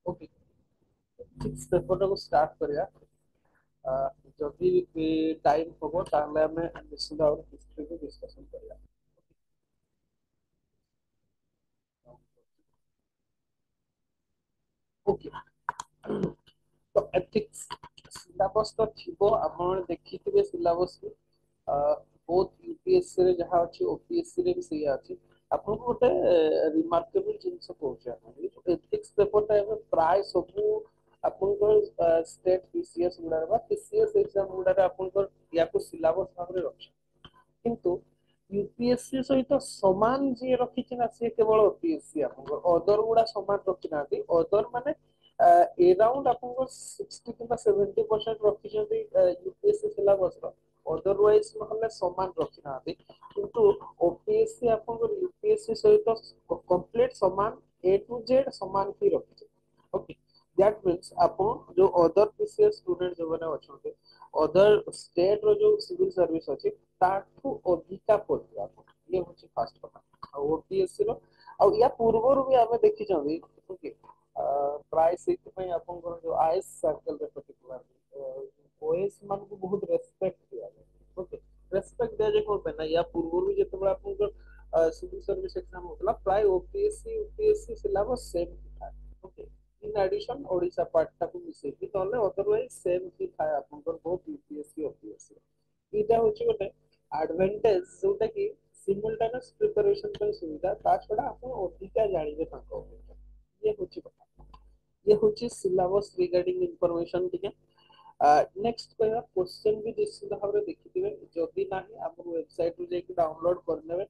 Okay six paper को start करिया जदि टाइम हम ताहले हमें निश्चित भाव हिस्ट्री को डिस्कशन करिया ओके तो एथिक्स सिलेबस तो थिबो आपण देखिथिबे सिलेबस को बहुत यूपीएससी रे जहाँ अच्छी ओपीएससी रे भी सही अच्छी आपको गोटे रिमार्केबल जिनिस कहूचे आपण एथिक्स पेपर टा एबे प्राय सब आपनकर स्टेट पीसीएस गुडा बा पीसीएस एग्जाम गुडा आपनकर या को सिलेबस भाबरे रखछ किंतु यूपीएससी सहित समान जे रखिछि ना से केवल ओपीएससी आपनकर अदर गुडा समान रखि नाथि अदर माने अराउंड आपनकर 60 किबा 70% रखिछन्ति यूपीएससी सिलेबस रो अदरवाइज नहले समान रखि नाथि किंतु ओपीएससी आपनकर यूपीएससी सहित कंप्लीट समान ए टू जेड समान ही रखिछि ओके दैट मींस आपण जो अदर पीसीएस स्टूडेंट जो माने अछन्ते अदर स्टेट रो जो सिविल सर्विस अछि ताठू अधिका पड़िया ये होची फास्ट कथा ओपीएससी रो आ या पूर्वरु भी हमें देखि जंदी ओके प्राय सेति पय आपनकर जो आईएस सर्कल रे पर्टिकुलर ओएस मान को बहुत रेस्पेक्ट दिया ओके रेस्पेक्ट दे जे कोन ना या पूर्वरु जेतबे आपनकर सिविल सर्विस एग्जाम होतला प्राय ओपीएससी यूपीएससी सिलेबस सेम था okay in addition Odisha part टाକୁ मिसेकी तले अदरवाइज सेम ही था आपनकर बहुत यूपीएससी ओपीएससी इटा होची गोटे एडवांटेज जोटा कि सिमुलटेनियस प्रिपरेशन पर सुविधा ता छडा आपण अधिका जानिबे ताको ये होची कथा ये होची सिलेबस रिगार्डिंग इंफॉर्मेशन ठीक है नेक्स्ट कहवा क्वेश्चन भी निश्चित भाव में देखिथिबे जदि नाही हमर वेबसाइट रे जेकी डाउनलोड करनेबे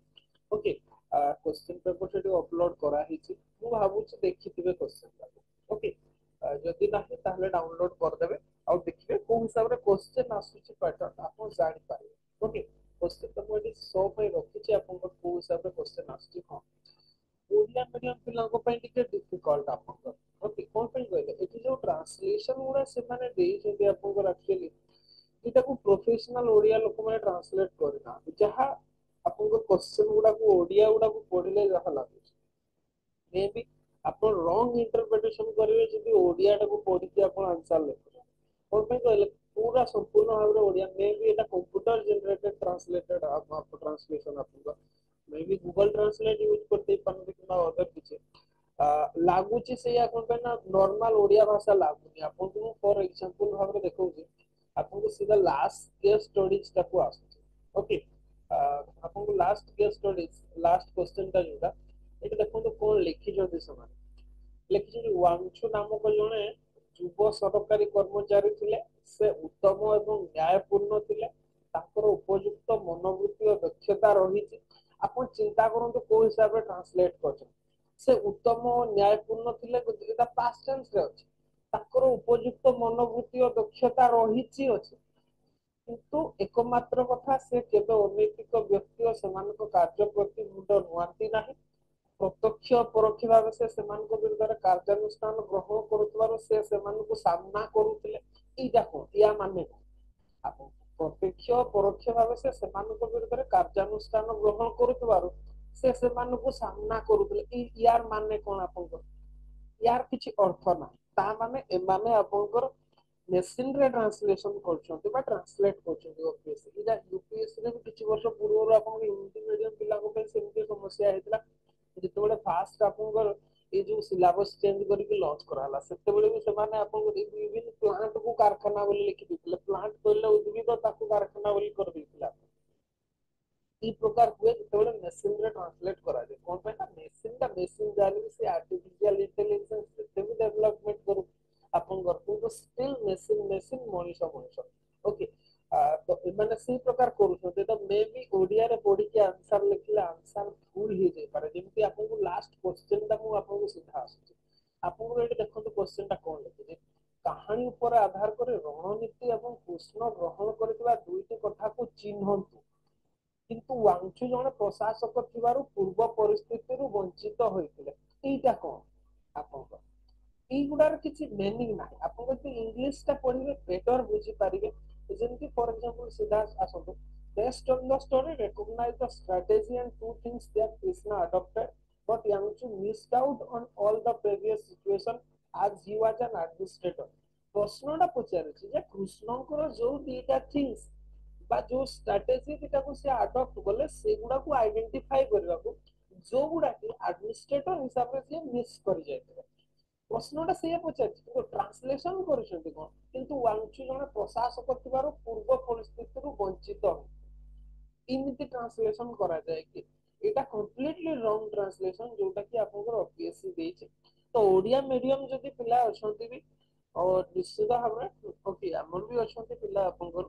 ओके क्वेश्चन पेपर से अपलोड करा हिची मु भाबुची देखिथिबे क्वेश्चन ओके जदि नाही ताहले डाउनलोड कर देबे आ देखिबे को हिसाब रे क्वेश्चन आसुची पैटर्न आपण जानि पारे ओके क्वेश्चन तो मोडी 100 पे रखिची आपण को हिसाब रे क्वेश्चन आसुची हां ओडिया मीडियम पिलांको पय टिके डिफिकल्ट आपण ओके कोन पय कहले एठी जो ट्रांसलेशन गुडा से माने देई जेते आपण एक्चुअली एटा को प्रोफेशनल ओडिया लोक माने ट्रांसलेट करना जहा आपण क्वेश्चन गुडा को ओडिया गुडा को पढिले जहा लागु मे बी ଆପଣ ରଙ୍ଗ ଇଣ୍ଟରପ୍ରିଟେସନ କରିବେ ଯଦି ଓଡିଆଟାକୁ ପଢିକି ଆପଣ ଆନ୍ସର ଲେଖୁଛନ୍ତି କଣ ପାଇଁ କହିଲେ ପୁରା ସମ୍ପୂର୍ଣ୍ଣ ଭାବରେ ଓଡିଆ ମେ ବି ଏଟା କମ୍ପ୍ୟୁଟର ଜେନେରେଟେଡ ଟ୍ରାନ୍ସଲେଟେଡ ଟ୍ରାନ୍ସଲେସନ ଆପଣଙ୍କ ମେ ବି ଗୁଗଲ ଟ୍ରାନ୍ସଲେଟ ୟୁଜ କରିଦେଇ ପାରନ୍ତି କିମ୍ବା ଅଦର କିଛି ଲାଗୁଛି ସେଇଆ କଣ ପାଇଁ ନା ନର୍ମାଲ ଓଡିଆ ଭାଷା ଲାଗୁନି ଆପଣଙ୍କୁ ମୁଁ ଫର ଏକ୍ସାମ୍ପଲ ଭାବରେ ଦେଖଉଛି ଆପଣଙ୍କୁ ସିଧା ଲାଷ୍ଟ କେସ୍ ଷ୍ଟଡିଜ ଟାକୁ ଆସୁଛି ଓକେ ଆପଣଙ୍କୁ ଲାଷ୍ଟ କେସ୍ ଷ୍ଟଡିଜ ଲାଷ୍ଟ କ୍ୱେଶ୍ଚନଟା ଯୋଉଟା ଏଠି ଦେଖନ୍ତୁ କଣ ଲେଖିଛନ୍ତି ସେମାନେ ଲେଖିଛନ୍ତି ୱାଙ୍ଗଛୁ ନାମକ ଜଣେ ଯୁବ ସରକାରୀ କର୍ମଚାରୀ ଥିଲେ ସେ ଉତ୍ତମ ଏବଂ ନ୍ୟାୟପୂର୍ଣ୍ଣ ଥିଲେ ତାଙ୍କର ଉପଯୁକ୍ତ ମନୋବୃତ୍ତି ଓ ଦକ୍ଷତା ରହିଛି ଆପଣ ଚିନ୍ତା କରନ୍ତୁ କୋଉ ହିସାବରେ ଟ୍ରାନ୍ସଲେଟ କରୁଛନ୍ତି ସେ ଉତ୍ତମ ଓ ନ୍ୟାୟପୂର୍ଣ୍ଣ ଥିଲେ ଏଟା ପାଷ୍ଟ ଟେନ୍ସରେ ଅଛି ତାଙ୍କର ଉପଯୁକ୍ତ ମନୋବୃତ୍ତି ଓ ଦକ୍ଷତା ରହିଛି ଅଛି କିନ୍ତୁ ଏକମାତ୍ର କଥା ସେ କେବେ ଅନୈତିକ ବ୍ୟକ୍ତି ଓ ସେମାନଙ୍କ କାର୍ଯ୍ୟ ପ୍ରତି ମୁଣ୍ଡ ନୁଆନ୍ତି ନାହିଁ ପ୍ରତ୍ୟକ୍ଷ ପରୋକ୍ଷ ଭାବେ ସେ ସେମାନଙ୍କ ବିରୁଦ୍ଧରେ କାର୍ଯ୍ୟାନୁଷ୍ଠାନ ଗ୍ରହଣ କରୁଥିବାରୁ ସେ ସେମାନଙ୍କୁ ସାମ୍ନା କରୁଥିଲେ ଏଇଟା କଣ ୟା ମାନେ ଆପଣ ପ୍ରତ୍ୟକ୍ଷ ପରୋକ୍ଷ ଭାବେ ସେ ସେମାନଙ୍କ ବିରୁଦ୍ଧରେ କାର୍ଯ୍ୟାନୁଷ୍ଠାନ ଗ୍ରହଣ କରୁଥିବାରୁ ସେ ସେମାନଙ୍କୁ ସାମ୍ନା କରୁଥିଲେ ୟାର ମାନେ କଣ ଆପଣଙ୍କର यार किसी अर्थ ना ता माने एमाने आपनकर मेसिन रे ट्रांसलेशन करछन्ती बा ट्रांसलेट करछन्ती ओपीएससी इदा यूपीएससी रे किछि वर्ष पूर्व आपन हिंदी मीडियम पिला को पे सेमती समस्या हेतला जेतेबेले फास्ट आपनकर ए जो सिलेबस चेंज करके लॉन्च कराला सेतेबेले भी सेमाने आपन विभिन्न प्लांट को कारखाना बोली लिखि दिले प्लांट कहले उद्भिद ताकू कारखाना बोली कर दिला ई प्रकार हुए जेतेबेले मेसिन रे ट्रांसलेट करा जाय कोन पे ना मेसिन जानि से आर्टिफिशियल इंटेलिजेंस से भी डेवलपमेंट करू अपन करतु तो still machine Manish Manish okay तो एमाने से प्रकार करू तो मे बी ओडिया रे पढी के आंसर लिखले आंसर भूल ही जाय पारे जेमति आपन को लास्ट क्वेश्चन ता मु आपन को सीधा आसुची आपन को एटी देखंतु क्वेश्चन ता कोन लिखि कहानी ऊपर आधार करे रणनीति एवं कृष्ण ग्रहण करथिबा दुईटी कथा को चिन्हंतु किंतु वांचु जने प्रशासक थिबारु पूर्व परिस्थिति रु वंचित होइतिले एटा कोन आपन এইগুড়ার কিছু মিনিং নাই আপনি যদি ইংলিশটা পড়িবে বেটার বুঝি পারিবে যেমতি ফর এক্সাম্পল সিধা আসନ୍ତୁ based on the story recognize the strategy and two things that Krishna adopted but Yangchu missed out on all the previous situation as you as an administrator ପ୍ରଶ୍ନଟା ପଚାରୁଛି ଯେ କୃଷ୍ଣଙ୍କର ଯୋଉ ଦିଟା ଥିଙ୍ଗସ୍ বা ଯୋଉ ଷ୍ଟ୍ରାଟେଜି ଦିଟାକୁ ସେ adapt କଲେ ସେଗୁଡାକୁ ଆଇଡେଣ୍ଟିଫାଇ କରିବାକୁ ଯୋଉଗୁଡା କି ଆଡମିନିଷ୍ଟ୍ରେଟର ହିସାବରେ ସିଏ ମିସ୍ କରି ଯାଇଥିଲେ ପ୍ରଶ୍ନଟା ସେଇଆ ପଚାରିଛି କିନ୍ତୁ ଟ୍ରାନ୍ସଲେସନ କରୁଛନ୍ତି କଣ କିନ୍ତୁ ୱାଙ୍ଗଚୁ ଜଣେ ପ୍ରଶାସକ ଥିବାରୁ ପୂର୍ବ ପରିସ୍ଥିତିରୁ ବଞ୍ଚିତ ଏମିତି ଟ୍ରାନ୍ସଲେସନ କରାଯାଏ କି এটা কমপ্লিটলি রং ট্রান্সলেশন जोटा कि आपनकर ओपीएससी ଦେଇଛି ତ ଓଡିଆ ମିଡିୟମ ଯଦି ପିଲା ଅଛନ୍ତି ବି ନିଶ୍ଚିତ ଭାବରେ ଓକେ ଆମର ବି ଅଛନ୍ତି ପିଲା ଆପଣଙ୍କର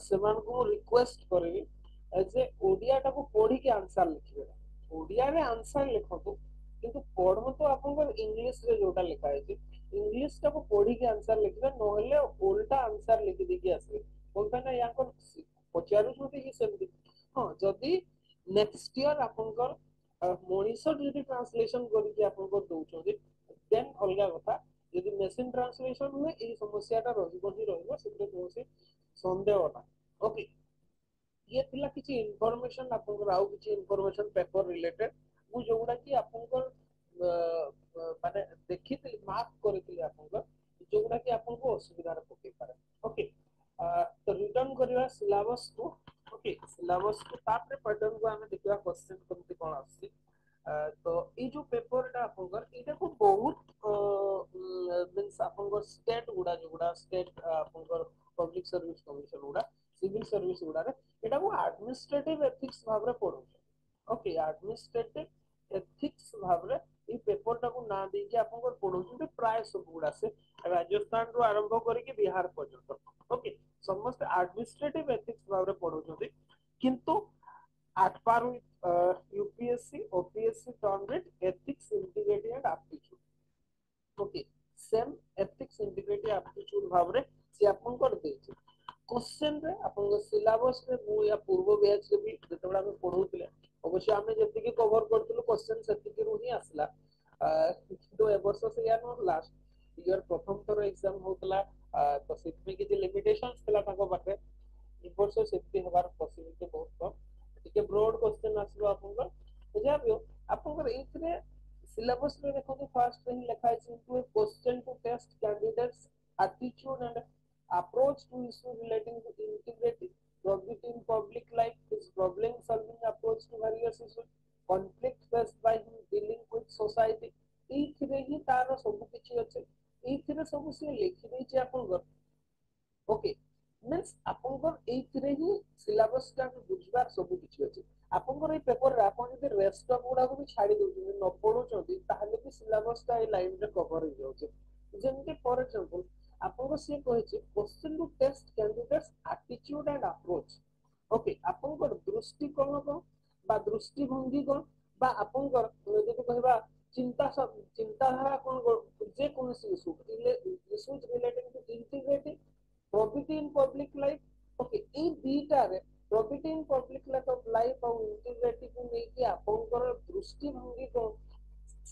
ସେମାନଙ୍କୁ ମୁଁ ରିକ୍ୱେଷ୍ଟ କରିବି ଯେ ଓଡିଆଟାକୁ ପଢିକି ଆନ୍ସର ଲେଖିବେ ଓଡିଆରେ ଆନ୍ସର ଲେଖନ୍ତୁ କିନ୍ତୁ ପଢନ୍ତୁ ଆପଣଙ୍କର ଇଂଲିଶରେ ଯୋଉଟା ଲେଖା ହେଇଛି ଇଂଲିଶଟାକୁ ପଢିକି ଆନ୍ସର ଲେଖିବେ ନହେଲେ ଓଲଟା ଆନ୍ସର ଲେଖି ଦେଇକି ଆସିବେ କଣ ପାଇଁ ନା ୟାଙ୍କର ପଚାରୁଛନ୍ତି କି ସେମିତି ହଁ ଯଦି नेक्स्ट ईयर आपनकर मनीष যদি ট্রান্সলেশন করিকি आपनकर দউଛନ୍ତି দেন অলগা কথা যদি মেশিন ট্রান্সলেশন हुए এই সমস্যাটা রহিব হি রহিব সেটা কোনসি সন্দেহ না ওকে ये थिला किछि इनफॉरमेशन आपनकर आउ किछि इनफॉरमेशन पेपर रिलेटेड मु जोगुडा कि आपनकर माने देखितली मार्क करथिली आपनकर जोगुडा कि आपनको असुविधा रे पके पारे ओके तो रिटर्न करबा सिलेबस को ओके सिलेबस को तापर पैटर्न को हमें देखिबा क्वेश्चन केमति कोन आसी तो ये जो पेपरटा आपनकर एटा को बहुत मींस आपनकर स्टेट गुडा जोगुडा स्टेट आपनकर पब्लिक सर्विस कमिशन गुडा सिविल सर्विस गुडा रे एटा को एडमिनिस्ट्रेटिव एथिक्स भाबरे पढो ओके एडमिनिस्ट्रेटिव एथिक्स भाबरे ये पेपरटा को ना दे कि आपनकर पढो प्राय सब गुडा से राजस्थान रो आरंभ करिके बिहार पर्यंत ओके समस्त एडमिनिस्ट्रेटिव एथिक्स भाबरे पढो किंतु at par with UPSC, OPSC termed it ethics, integrity and aptitude. Okay, same ethics, integrity, aptitude Bhavre से अपन कर देचे. क्वेश्चन रे अपन सिलेबस रे मु या पूर्व बैच रे भी जेतबेला हम पढौतले अवश्य हम जति के कवर करतलु क्वेश्चन सेति के रुही आसला तो ए वर्ष से या नो लास्ट ईयर प्रथम थर एग्जाम होतला तो सेति के लिमिटेशंस थला ताको बाटे ए वर्ष सेति हबार पॉसिबिलिटी बहुत कम ठीक है ब्रॉड क्वेश्चन आसलो आपनकर बुझाबियो आपनकर एथरे सिलेबस रे देखो तो फर्स्ट रे लिखा है into a question to test candidates attitude and approach to issue relating to integrity probity in public life his problem solving approach to various issues conflict faced by him dealing with society एथरे ही तार सब किछि अछि एथरे सब से लिखि दै छै आपनकर ओके मींस आपनकर एथरे ही सिलेबस का बुझबार सब किछि अछि आपनकर ए पेपर रे आपन जे रेस्ट ऑफ गुडा को भी छाडी दउछि न पढुछथि ताहले भी सिलेबस का ए लाइन रे कवर हो जाउछि जेमति फॉर एग्जांपल आपनको से कहिछि question to test candidates attitude and approach okay आपनकर दृष्टिकोण को बा दृष्टिभंगी को बा आपनकर जदि कहबा चिंताधारा कोन जे कोनसी issues relating to integrity probity in public life okay ए बीटा रे प्रोबिटी इन पब्लिक लाइफ और इंटीग्रिटी को नेकी आपनकर दृष्टिभंगी को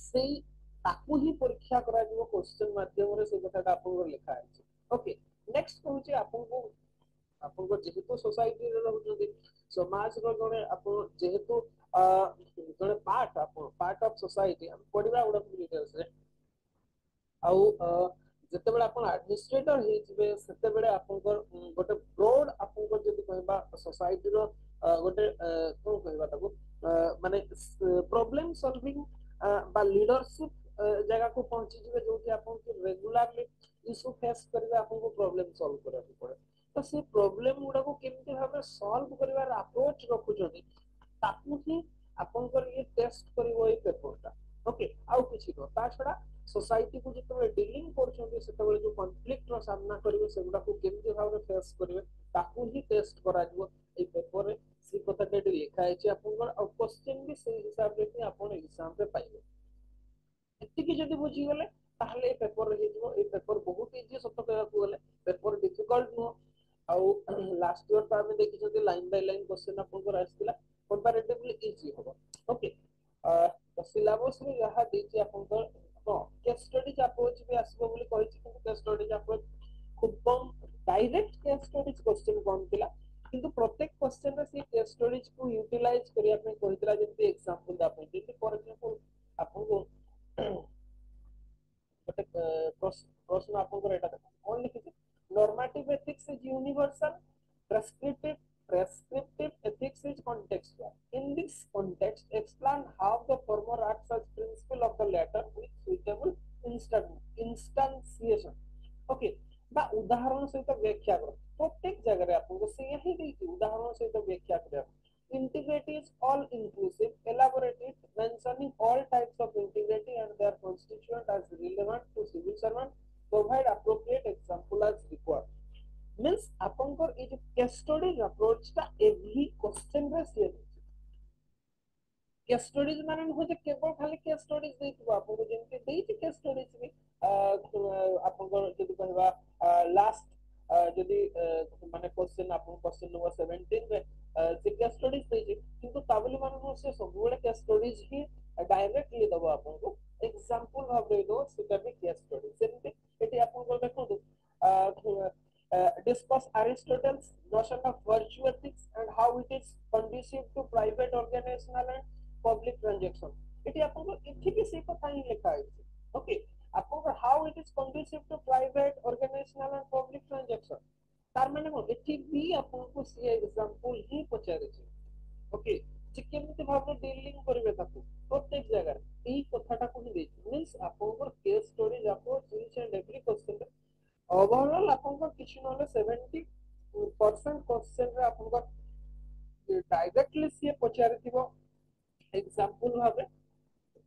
सेही ताकू ही परीक्षा करा जीवो क्वेश्चन माध्यम रे से कथाटा आपनकर लिखा है ओके नेक्स्ट कहूची आपनको जेहेतु सोसाइटी रे रहउछथि समाज रो जने आपन जेहेतु जने पार्ट ऑफ सोसाइटी हम पढिबा उडा डिटेल्स रे आउ जेतेबेले आपन एडमिनिस्ट्रेटर हे जिवे सेतेबेले आपनकर गोटे ब्रॉड आपनकर जदि कहबा सोसाइटी रो गोटे कोन कहबा ताको माने प्रॉब्लम सॉल्विंग बा लीडरशिप जगह को पहुंची जिवे जो कि आपन के रेगुलरली इशू फेस करबे आपन को प्रॉब्लम सॉल्व करे पड़े तो से प्रॉब्लम गुडा को केमते भाबे सॉल्व करबार अप्रोच रखु जदी ताकू ही आपन कर ये टेस्ट करिवो ए पेपरटा ओके आउ किछि न ता छडा सोसाइटी को जतबे डीलिंग करछोंती सेतबे जो कॉन्फ्लिक्ट रो सामना करिवे सेगुडा को केमते भाबे फेस करिवे ताकू ही टेस्ट करा जिवो ए पेपर रे से कथा डेट लिखा है आपन और क्वेश्चन भी से हिसाब रे आपन एग्जाम रे पाइबे एतिकी जदि बुझी गले ताहले पेपर रे हिजो ए पेपर बहुत इजी सत कहबा को गले पेपर डिफिकल्ट नो आउ लास्ट ईयर तो हम देखि जदि लाइन बाय लाइन क्वेश्चन आपन को आस्तिला कंपैरेटिवली इजी होबो ओके तो सिलेबस रे यहा देछि आपन को तो केस स्टडी अप्रोच भी आसबो बोली कहिछि कि केस स्टडी अप्रोच खूब कम डायरेक्ट केस स्टडी क्वेश्चन कम थिला किंतु प्रत्येक क्वेश्चन रे से केस स्टडीज को यूटिलाइज करिया पे कहितला जेंति एग्जांपल दा पे जेंति फॉर एग्जांपल आपन को गोटे प्रश्न आपन एटा देखो कोन लिखिছে normative ethics is universal prescriptive ethics is contextual. In this context, explain how the former acts as principle of the latter with suitable instantiation. Okay. বা উদাহরণ সহিত ব্যাখ্যা কর প্রত্যেক জায়গায় আপনাকে সেই হি দিয়েছি উদাহরণ সহিত ব্যাখ্যা করা integrity is all inclusive elaborate it mentioning all types of integrity and their constituent as relevant to civil servant provide appropriate example as required means ଆପଣଙ୍କର ଏଇ ଯୋଉ case studies approach ଟା every question ରେ share केस स्टडीज माने हो जे केवल खाली case studies देइथिबो आपको जेमति देइछि केस स्टडीज भी आपको जदि कहबा लास्ट जदि माने क्वेश्चन आपन क्वेश्चन नंबर 17 रे जे केस स्टडीज देइछि किंतु ताबली माने हो से सब बेले केस स्टडीज ही डायरेक्टली दबो आपको एग्जांपल भाव दे दो सेटा भी केस स्टडीज जेमति एटी आपन देखो discuss Aristotle's notion of virtue ethics and how it is conducive to private organizational and public transaction এটি আপনাদের এটি কি সেই কথা ହିଁ লেখা আছে ওকে আপনাদের how it is conducive to private organizational and public transaction তার মানে কোন এটি বি আপনাদের সেই एग्जांपल ହିଁ পচারিছে ওকে যে কেমতে ভাবে ডিলিং করবে তাকু প্রত্যেক জায়গায় এই কথাটাକୁ ହିଁ ଦେଇଛି means ଆପଣଙ୍କର case story approach each and every question overall आपको किसी नले 70% क्वेश्चन रे आपको डायरेक्टली से पचारिथिबो एग्जांपल भाबे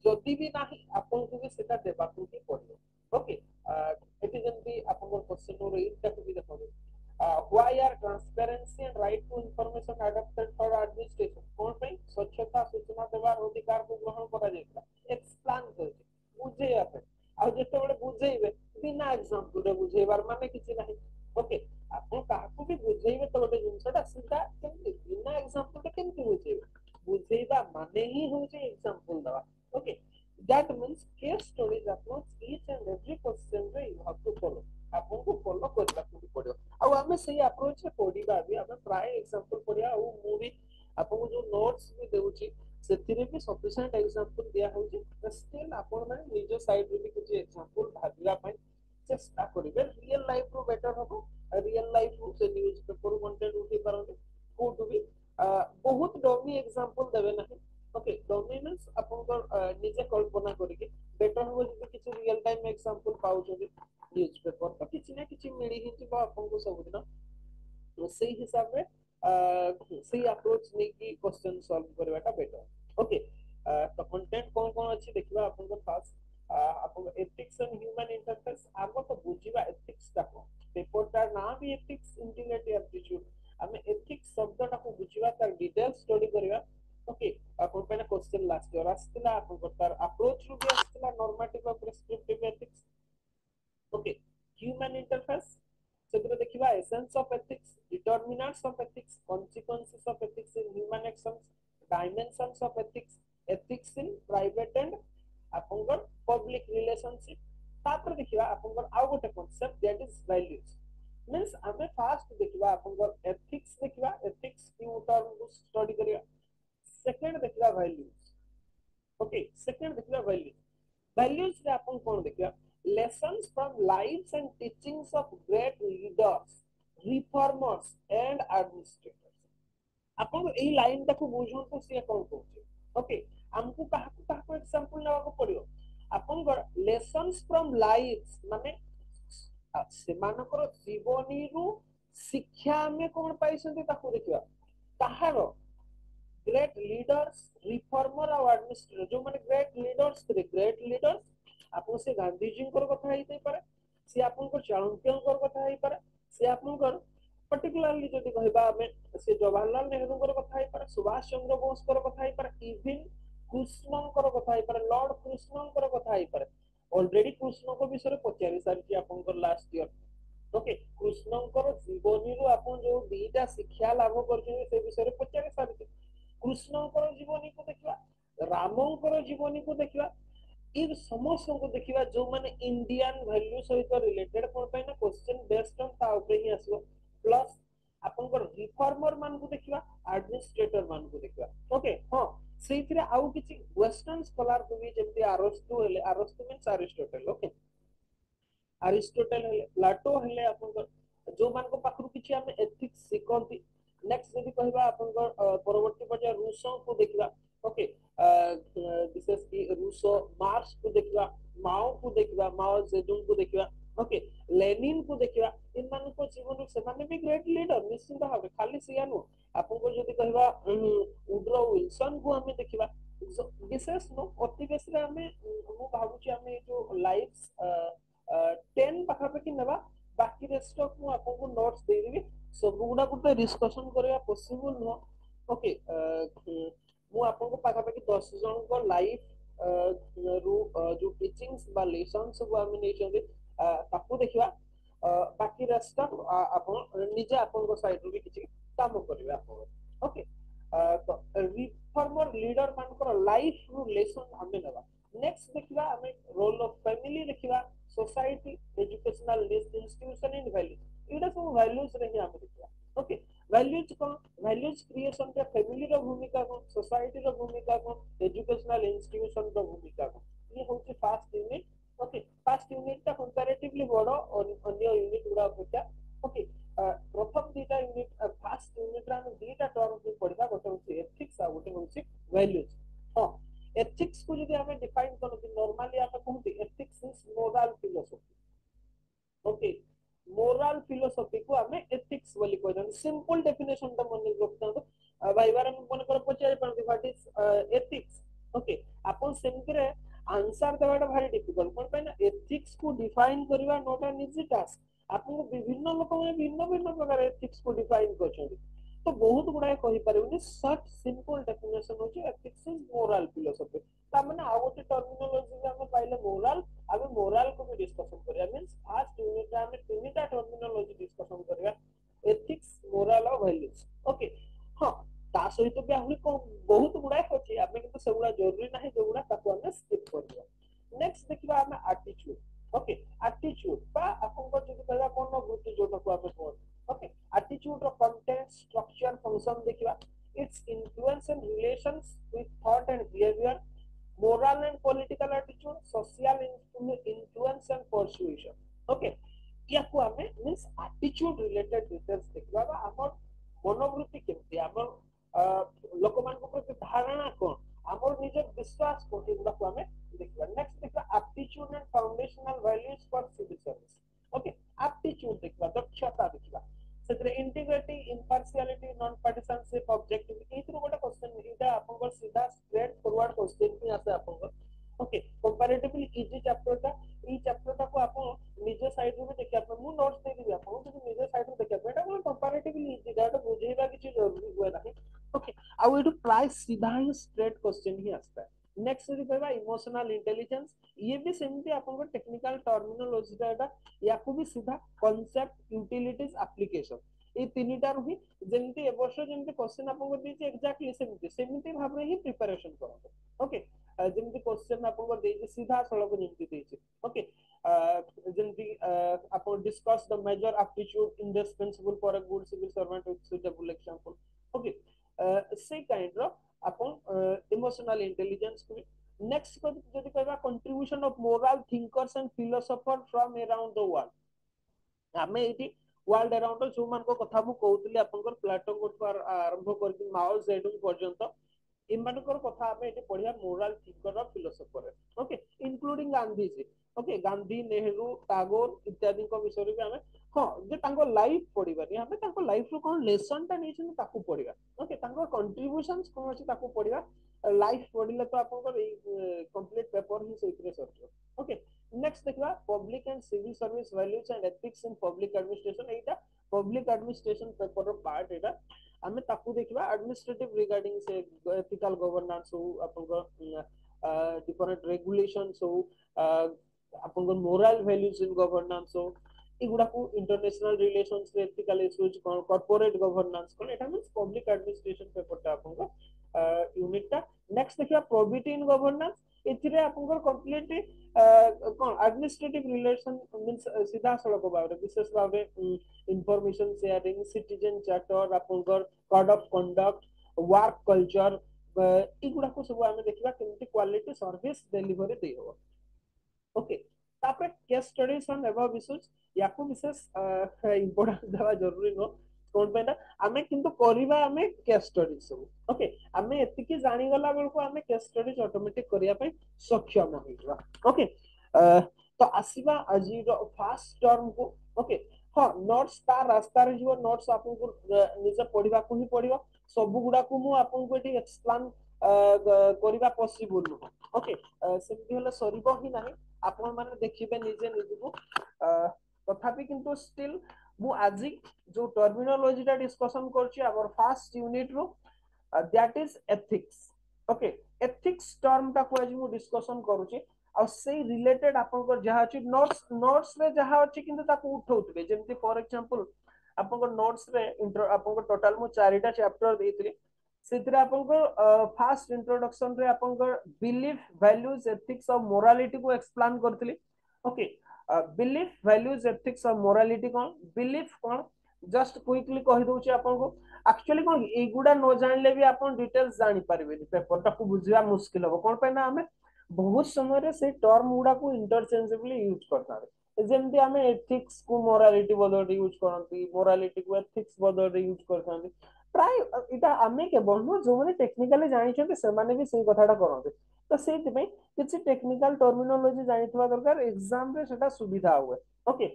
जदि भी नाही आपको भी सेटा देबा को ही पड़ियो ओके एटी जंती आपको क्वेश्चन रो इटा को भी देखो why are transparency and right to information adopted for administration कोन पे स्वच्छता सूचना देवार अधिकार को ग्रहण करा जायला एक्सप्लेन कर बुझे आपे आ जेते बडे बुझेइबे बिना एग्जांपल रे बुझेबार माने किछि नाही ओके आपन काहाकू भी बुझेइबे तो गोटे जिंसटा सीधा केमति बिना एग्जांपल रे केमति बुझेइबे बुझेइबा माने ही होचे एग्जांपल दवा okay that means case studies approach each and every question रे यू हैव टू फॉलो आपन को फॉलो करबा को पड़ियो आ हमें सही अप्रोच रे पढिबा भी हमें प्राय एग्जांपल पढिया आ मु भी आपन जो नोट्स भी देउची ସେଥିରେ ବି ସଫିସିଏंट एग्जांपल दिया होची स्टिल आपण माने निजो साइड रे भी किछि एग्जांपल भाबिला पई चेष्टा करिवे रियल लाइफ रो बेटर हबो रियल लाइफ रो से न्यूज़ पेपर कंटेंट उठी परंते कोटु भी बहुत डमी एग्जांपल देबे नाही ओके डमी मींस आपण को निजे कल्पना करिके बेटर हबो जे किछि रियल टाइम एग्जांपल पाउछोदी न्यूज़ पेपर तो किछि ना किछि मिली हिंची बा आपण को सब दिन तो सही हिसाब रे सही अप्रोच नै कि क्वेश्चन सॉल्व करवाटा बेटर ओके तो कंटेंट कोन कोन अछि देखिबा आपन को फास्ट आपन एथिक्स एंड ह्यूमन इंटरफेस आगो तो बुझिबा एथिक्स का पेपर का नाम भी एथिक्स इंटीग्रिटी एप्टीट्यूड हमें एथिक्स शब्दटा को बुझिबा तार डिटेल स्टडी करबा ओके आपन पे क्वेश्चन लास्ट ईयर आस्तिला आपन को तार अप्रोच रु भी आस्तिला नॉर्मेटिव और prescriptive ethics okay human interface सेगुलो देखिबा essence of ethics determinants of ethics consequences of ethics in human actions dimensions of ethics ethics in private and आपनकर पब्लिक रिलेशनशिप तापर देखिबा आपनकर आउ गोटे concept that is values means हमें first देखिबा आपनकर एथिक्स देखिबा एथिक्स की टर्म को स्टडी करिया सेकंड देखिबा वैल्यूज ओके सेकंड देखिबा वैल्यूज वैल्यूज रे आपन कोन देखिबा lessons from lives and teachings of great leaders reformers and administrators आपन एई लाइन टाको बुझुन तो से कोन कहूची ओके हमकु काहाकू एग्जांपल लेवा को पड़ियो आपन लेसन्स फ्रॉम लाइव्स माने सेमानकर जीवनी रु शिक्षा में कोन पाइसंती ताको देखिबा काहारो ग्रेट लीडर्स रिफॉर्मर और एडमिनिस्ट्रेटर जो माने ग्रेट लीडर्स आपन से गांधी जी को कथा हेतै पारे से आपन को चाणक्य को कथा हेई पारे से आपन को पर्टिकुलरली जदि कहबा हमें से जवाहरलाल नेहरू को कथा हेई पारे सुभाष चंद्र बोस को कथा हेई पारे इवन कृष्णन को कथा हेई पारे लॉर्ड कृष्णन को कथा हेई पारे ऑलरेडी कृष्ण को विषय पचारि सारची आपन को लास्ट ईयर ओके कृष्णन को जीवनी रो आपन जो दीटा शिक्षा लाभ करछे से विषय पचारि सारची कृष्णन को जीवनी को देखिबा रामन को जीवनी को देखिबा इन समस्त को देखिबा जो माने इंडियन वैल्यू सहित रिलेटेड कोन पे ना क्वेश्चन बेस्ड ऑन ता ऊपर ही आसो प्लस आपन को रिफॉर्मर मान को देखिबा एडमिनिस्ट्रेटर मान को देखिबा ओके हां सेइथिरे आउ किछि वेस्टर्न स्कॉलर को भी जेमति अरस्तु मींस एरिस्टोटल ओके अरिस्टोटल हेले प्लाटो हेले आपन जो मान को पाखरु किछि हम एथिक्स सिखंती नेक्स्ट जदि कहबा आपन परवर्ती पर्याय रूसो को देखिबा ओके विशेष की रूसो मार्क्स को देखिबा माओ को देखिबा माओ जेडुंग को देखिबा ओके लेनिन को देखिबा इन मान को जीवन से माने भी ग्रेट लीडर निश्चित भाबे खाली सिया नु आपन को जदि कहबा उड्रो विल्सन को हम देखिबा विशेष नो अति बेसी हमें मु भाबुची हमें जो लाइफ 10 पाखापाखि नेबा बाकी रेस्ट ऑफ मु आपन को नोट्स दे देबी सब गुडा को डिस्कशन करया पॉसिबल नो ओके मु आपन को पाखापाखि 10 जन को लाइफ रु जो टीचिंग्स बा लेसन सब हम नै छथि ताकू देखिबा बाकी रेस्ट ऑफ आपन निजे आपन को साइड रू भी किछि काम करबा आपन ओके तो रिफॉर्मर लीडर मानकर लाइफ रु लेसन हमें नेबा नेक्स्ट देखिबा हमें रोल ऑफ फैमिली देखिबा society educational institution and values एटा सब वैल्यूज रे हम देखिबा ओके वैल्यूज कोन वैल्यूज क्रिएशन रे फैमिली रो भूमिका कोन सोसाइटी रो भूमिका कोन एजुकेशनल इंस्टीट्यूशन रो भूमिका कोन ये होची first unit okay first unit ता कंपैरेटिवली बड़ो और अन्य यूनिट गुडा अपेक्षा ओके प्रथम दीटा यूनिट फर्स्ट यूनिट रा हम दीटा टर्म भी पढिबा गोटे होची एथिक्स आ गोटे होची वैल्यूज हां एथिक्स को जदि हमें डिफाइन करते नॉर्मली आप कहते ethics is moral philosophy okay moral philosophy को हमें एथिक्स बोली कहते सिंपल डेफिनेशन तो मन रखता तो भाई बार हम मन कर पचारि परते व्हाट इज एथिक्स ओके अपन सेमकरे आंसर देवाटा भारी डिफिकल्ट कोन पे ना एथिक्स को डिफाइन करबा नॉट एन इजी टास्क आपन विभिन्न लोक में भिन्न भिन्न प्रकार एथिक्स को डिफाइन करछथि तो बहुत गुडा कहि परिबनी सच सिंपल डेफिनेशन होची एथिक्स इज मोरल फिलोसफी ता माने आ गोटे टर्मिनोलॉजी जे हम पाइले मोरल अब मोरल को भी डिस्कशन करिया मींस फर्स्ट यूनिट रे हम तीनटा टर्मिनोलॉजी डिस्कशन करिया एथिक्स मोरल और वैल्यूज ओके हां ता सहित भी आहुरी को बहुत गुडा होची हमें किंतु सेगुडा जरूरी नाही जेगुडा ताको हम स्किप करिया नेक्स्ट देखिबा हम एटीट्यूड ओके एटीट्यूड बा आपन को जदि कहला मनोवृत्ति जोटा को हम कोन okay attitude of content structure function देखिबा its influence and relations with thought and behavior moral and political attitude social influence and persuasion okay या को हमें मींस attitude related details देखिबा बा हमर मनोवृत्ति केमती हमर लोक मान को प्रति धारणा कोन हमर निज विश्वास कोन एगुडा को हमें देखिबा नेक्स्ट देखिबा aptitude and foundational values for civil service okay aptitude देखिबा दक्षता देखिबा सेतरे इंटीग्रिटी इंपार्शियलिटी नॉन पार्टिसनशिप ऑब्जेक्टिविटी इतरो गोटे क्वेश्चन इटा आपन को सीधा स्ट्रेट फॉरवर्ड क्वेश्चन भी आसे आपन को ओके कंपैरेटिवली इजी चैप्टर का ई चैप्टर का को आपन निजे साइड रे देखि आपन मु नोट्स दे दिबी आपन जदि निजे साइड रे देखि बेटा को कंपैरेटिवली इजी डाटा बुझेबा किछि जरूरी हुए नाही ओके आ इटु प्राय सीधा ही स्ट्रेट क्वेश्चन ही आस्ता है नेक्स्ट यदि कहबा इमोशनल इंटेलिजेंस ये भी सेमती आपन को टेक्निकल टर्मिनोलॉजी डाटा या को भी सीधा कांसेप्ट यूटिलिटीज एप्लीकेशन ए तीनटा रही जेमती ए वर्ष जेमती क्वेश्चन आपन को देछि एग्जैक्टली सेमती भाव रे ही प्रिपरेशन करो ओके जेमती क्वेश्चन आपन को देछि सीधा सळक जेमती देछि ओके जेमती आपन discuss the major aptitude indispensable for a good civil servant with suitable example okay से काइंड रो अपन इमोशनल इंटेलिजेंस को नेक्स्ट को जदि कहबा contribution of moral thinkers and philosopher from around the world हमें एटी वर्ल्ड अराउंड जो मान को कथा मु कहउतली आपनकर प्लेटो को आरंभ करके माओ जेडुंग पर्यंत इमानकर कथा हमें एटी पढिया मोरल थिंकर और philosopher okay including Gandhi ji okay Gandhi Nehru Tagore इत्यादि को विषय रे हमें हां जे तांको लाइफ पढिबानी हमें तांको लाइफ रो कोन लेसन ता नेछन ताकू पढिबा ओके तांको कंट्रीब्यूशंस कोन अछि ताकू पढिबा लाइफ पढिले तो आपनकर ए कंप्लीट पेपर ही सेकरे सरतो ओके नेक्स्ट देखबा public and civil service values and ethics in public administration एटा पब्लिक एडमिनिस्ट्रेशन पेपर रो पार्ट एटा हमें ताकू देखबा एडमिनिस्ट्रेटिव रिगार्डिंग से एथिकल गवर्नेंस हो आपनकर डिफरेंट रेगुलेशंस हो आपनकर मोरल वैल्यूज इन गवर्नेंस हो एगुडा को इंटरनेशनल रिलेशंस रे एथिकल इश्यूज कॉर्पोरेट गवर्नेंस कोन एटा मींस पब्लिक एडमिनिस्ट्रेशन पेपर ता आपनकर यूनिट ता नेक्स्ट देखिबा प्रोबिटी इन गवर्नेंस इथिरे आपनकर कंप्लीटली कोन एडमिनिस्ट्रेटिव रिलेशन मींस सीधा सड़क बारे विशेष भाबे इंफॉर्मेशन शेयरिंग सिटीजन चार्टर आपनकर code of conduct work culture एगुडा को सब हमें देखिबा केमती क्वालिटी सर्विस डिलीवरी देहो ओके तापर case studies on above issues याकू विशेष इंपोर्टेंस देवा जरूरी न कोन पे ना आमे किंतु करिवा आमे केस स्टडीज सब ओके आमे एतिकी जानि गला बेलको आमे केस स्टडीज ऑटोमेटिक करिया पे सक्षम होइबा ओके तो आसीबा আজি फास्ट टर्म को ओके हाँ नोट्स ता रास्ता रे जीव नोट्स आपन को निजे पढिबा को ही पढिबो सब गुडा को मु आपन को एटी एक्सप्लेन करिबा पॉसिबल न ओके सेमति हले सरीबो ही नाही आपन माने देखिबे निजे निजको तथापि किंतु स्टिल मु आजि जो टर्मिनोलॉजी टा डिस्कशन करछि आवर फर्स्ट यूनिट रो that is ethics okay ethics term टा को आज मु डिस्कशन करूछि और से रिलेटेड आपन जहा अछि नोट्स नोट्स रे जहा अछि किंतु ताको उठौतबे जेमति फॉर एग्जांपल आपन नोट्स रे इंट्रो आपन टोटल मु चारिटा चैप्टर देइतली सेतिर आपन फर्स्ट इंट्रोडक्शन रे आपन बिलीफ वैल्यूज एथिक्स और मोरालिटी को एक्सप्लेन करतली ओके बिलीफ वैल्यूज एथिक्स और मोरालिटी कोन बिलीफ कोन जस्ट क्विकली कहि दोछि आपन को एक्चुअली कोन एगुडा न जानले भी आपन डिटेल्स जानि पारबे पेपर टा को बुझिया मुश्किल हो कोन पे ना हमें बहुत समय से टर्म गुडा को इंटरचेंजेबली यूज करता है जेमती हमें एथिक्स को मोरालिटी बदल यूज करती मोरालिटी को एथिक्स बदल यूज करते प्राय इटा आमे के बन्धु जो माने टेक्निकली जानि छथि से माने भी सेही कथाटा करते तो सेति में किछि टेक्निकल टर्मिनोलॉजी जानिथवा दरकार एग्जाम रे सेटा सुविधा हुए ओके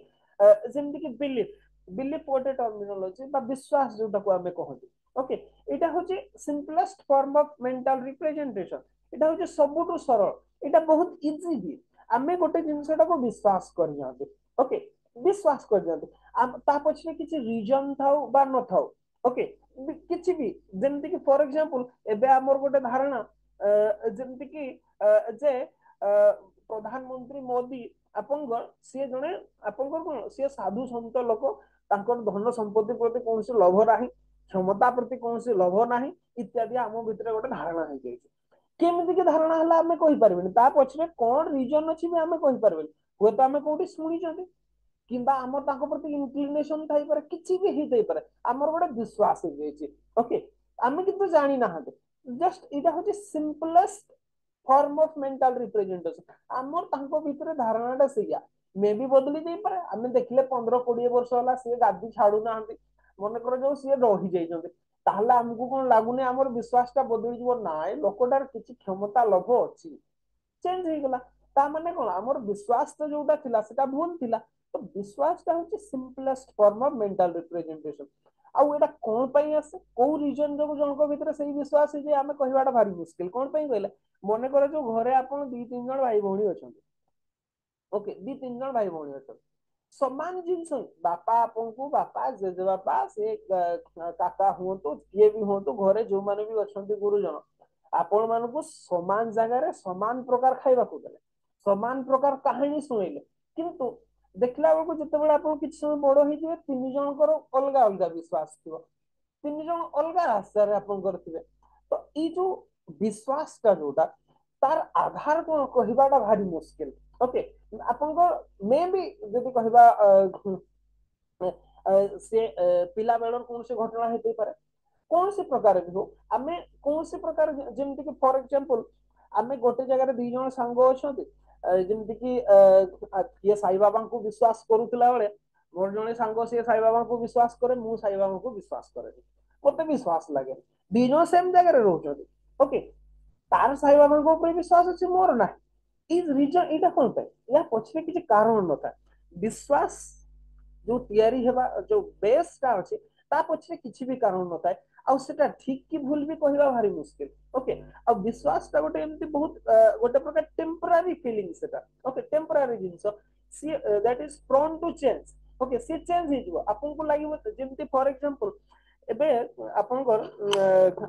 जेमती कि बिलीफ बिलीफ गोटे टर्मिनोलॉजी बा विश्वास जोटा को आमे कहते ओके एटा होची simplest form of mental representation एटा होची सबुटु सरल एटा बहुत इजी भी आमे गोटे जिंसटा को विश्वास कर जाते ओके विश्वास कर जाते ता पछरे किछि रीजन थाउ बा न थाउ ओके किछि भी जेमति कि फॉर एग्जांपल एबे हमर गोटे धारणा जेमति कि जे प्रधानमंत्री मोदी आपनगर से जने आपनगर कोन से साधु संत लोक तांकर धन संपत्ति प्रति कौन से लोभ नाही क्षमता प्रति कौन से लोभ नाही इत्यादि आम भितर गोटे धारणा हो जाय केमिति के धारणा हला हमें कहि परबेनी ता पछरे कोन रीजन अछि भी हमें कहि परबेनी हो तो हमें कोठी सुनी जंती किंबा हमर ताको प्रति इंक्लिनेशन थाई पर किछि भी ही थाई पर हमर गोटे विश्वास हो जाय ओके हमें किंतु जानि ना हते जस्ट इटा होची simplest form of mental representation हमर ताको भितर धारणाटा सेया मे भी बदली जाई पारे हमें देखले 15-20 वर्ष होला से गादी छाडू ना हते मन कर जो से रही जाई जंती ताहले हमकु कोन लागुने हमर विश्वास ता बदली जीव नाय लोकटार किछि क्षमता लोभ अछि चेंज हो गला ता माने कोन हमर विश्वास तो जोटा थिला सेटा भूल थिला तो विश्वास ता होछि simplest form of mental representation आ एटा कोन पई आसे को रीजन जो जनको भितर सही विश्वास जे हमें कहबाटा भारी मुश्किल कोन पई कहले मने करे जो घरे आपण 2-3 जण भाई भौणी अछंती ओके 2-3 जण भाई भौणी अछंती समान जिनस बापा आपको बापा जेजे बापा से काका हुंतु किए भी हुंतु घरे जो माने भी अछंती गुरुजन आपण मानकु समान जगह रे समान प्रकार खाइबा को देले समान प्रकार कहानी सुनैले किंतु देखला बेलको जते बेला आपण किछ समय बड़ होई जिवे तीन जनकर अलगा अलगा विश्वास थिबो तीन जन अलगा रास्ता रे आपण करथिबे तो ई जो विश्वास का जोटा तार आधार को कहिबाटा भारी मुश्किल ओके आपण को मे भी जदि कहबा से पिला बेलर कौन से घटना हेतै पारे कौन से प्रकार भी हो आमे कौन से प्रकार जेमति कि फॉर एग्जांपल आमे गोटे जगह रे दी जण सांग अछंती जेमति कि ये साई बाबा को विश्वास करूतला बेले मोर जणे सांग से साई बाबा को विश्वास करे मु साई बाबा को विश्वास करे मते विश्वास लागे दी जण सेम जगह रे रहउछंती ओके तार साई बाबा को ऊपर विश्वास अछि मोर ना इज रीजन इटा कोन पे या पछरे किछि कारण नथा विश्वास जो तैयारी हेबा जो बेस ता अछि ता पछरे किछि भी कारण नथा आ सेटा ठीक की भूल भी कहबा भारी मुश्किल ओके आ विश्वास ता गोटे एमती बहुत गोटे प्रकार टेम्पररी फीलिंग सेटा ओके टेम्पररी जिंस सी that is prone to change okay सी चेंज हे जिवो आपन को लागिवो जेमती फॉर एग्जांपल एबे आपन को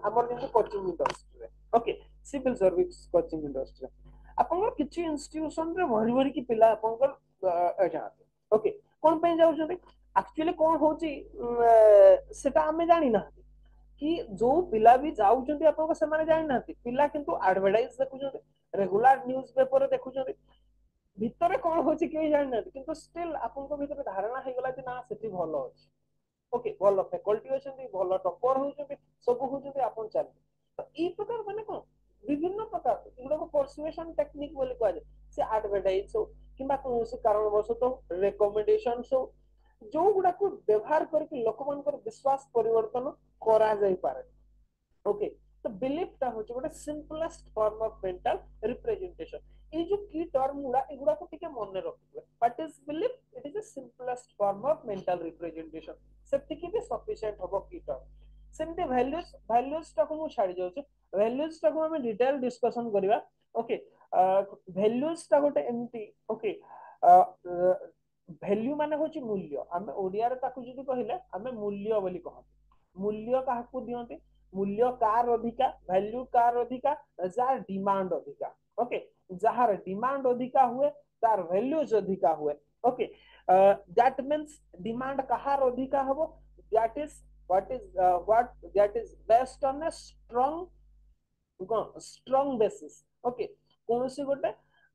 हमर जेमती coaching industry okay civil service coaching industry आपन किछि इंस्टीट्यूशन रे भरी भरी की पिला आपन जाते ओके कोन पे जाउ छथि एक्चुअली कोन होची सेटा हमें जानि ना कि जो पिला भी जाउ छथि आपन को से माने जानि ना पिला किंतु एडवर्टाइज देखु छथि रेगुलर न्यूज़ पेपर देखु छथि भितरे कोन होची के जानि ना किंतु स्टिल आपन को भितरे धारणा हे गला कि ना सेठी भलो अछि ओके भलो फैकल्टी अछथि भलो टॉपर हो छथि सब हो छथि आपन चल तो ई प्रकार माने कोन विभिन्न प्रकार एगुड़ा को परसुएशन टेक्निक बोली कह जाए से एडवर्टाइज हो किंबा कौन कारणवशतः रेकमेंडेशन जो गुड़ा को व्यवहार करके लोक मान विश्वास परिवर्तन करा जाई पारे ओके तो बिलीफ टा होचे गोटे simplest form of mental representation ये जो की टर्म गुड़ा एगुड़ा को टिके मन रखिबे what is belief it is the simplest form of mental representation सेटिकी भी सफिशिएंट होबो की टर्म सेमते वैल्यूज टा को मु छाडी जाउचे वैल्यूज टा को हम डिटेल डिस्कशन करिवा ओके वैल्यूज टा गोटे एमटी ओके वैल्यू माने होची मूल्य हम ओडिया रे ताकू जदी कहिले हम मूल्य बोली कहते मूल्य काहाकू दियंते मूल्य कार अधिका वैल्यू कार अधिका जार डिमांड अधिका ओके जार डिमांड अधिका हुए तार वैल्यूज अधिका हुए ओके दैट मींस डिमांड कहार अधिका हबो that is what that is based on a strong basis okay कोनोसी गोटे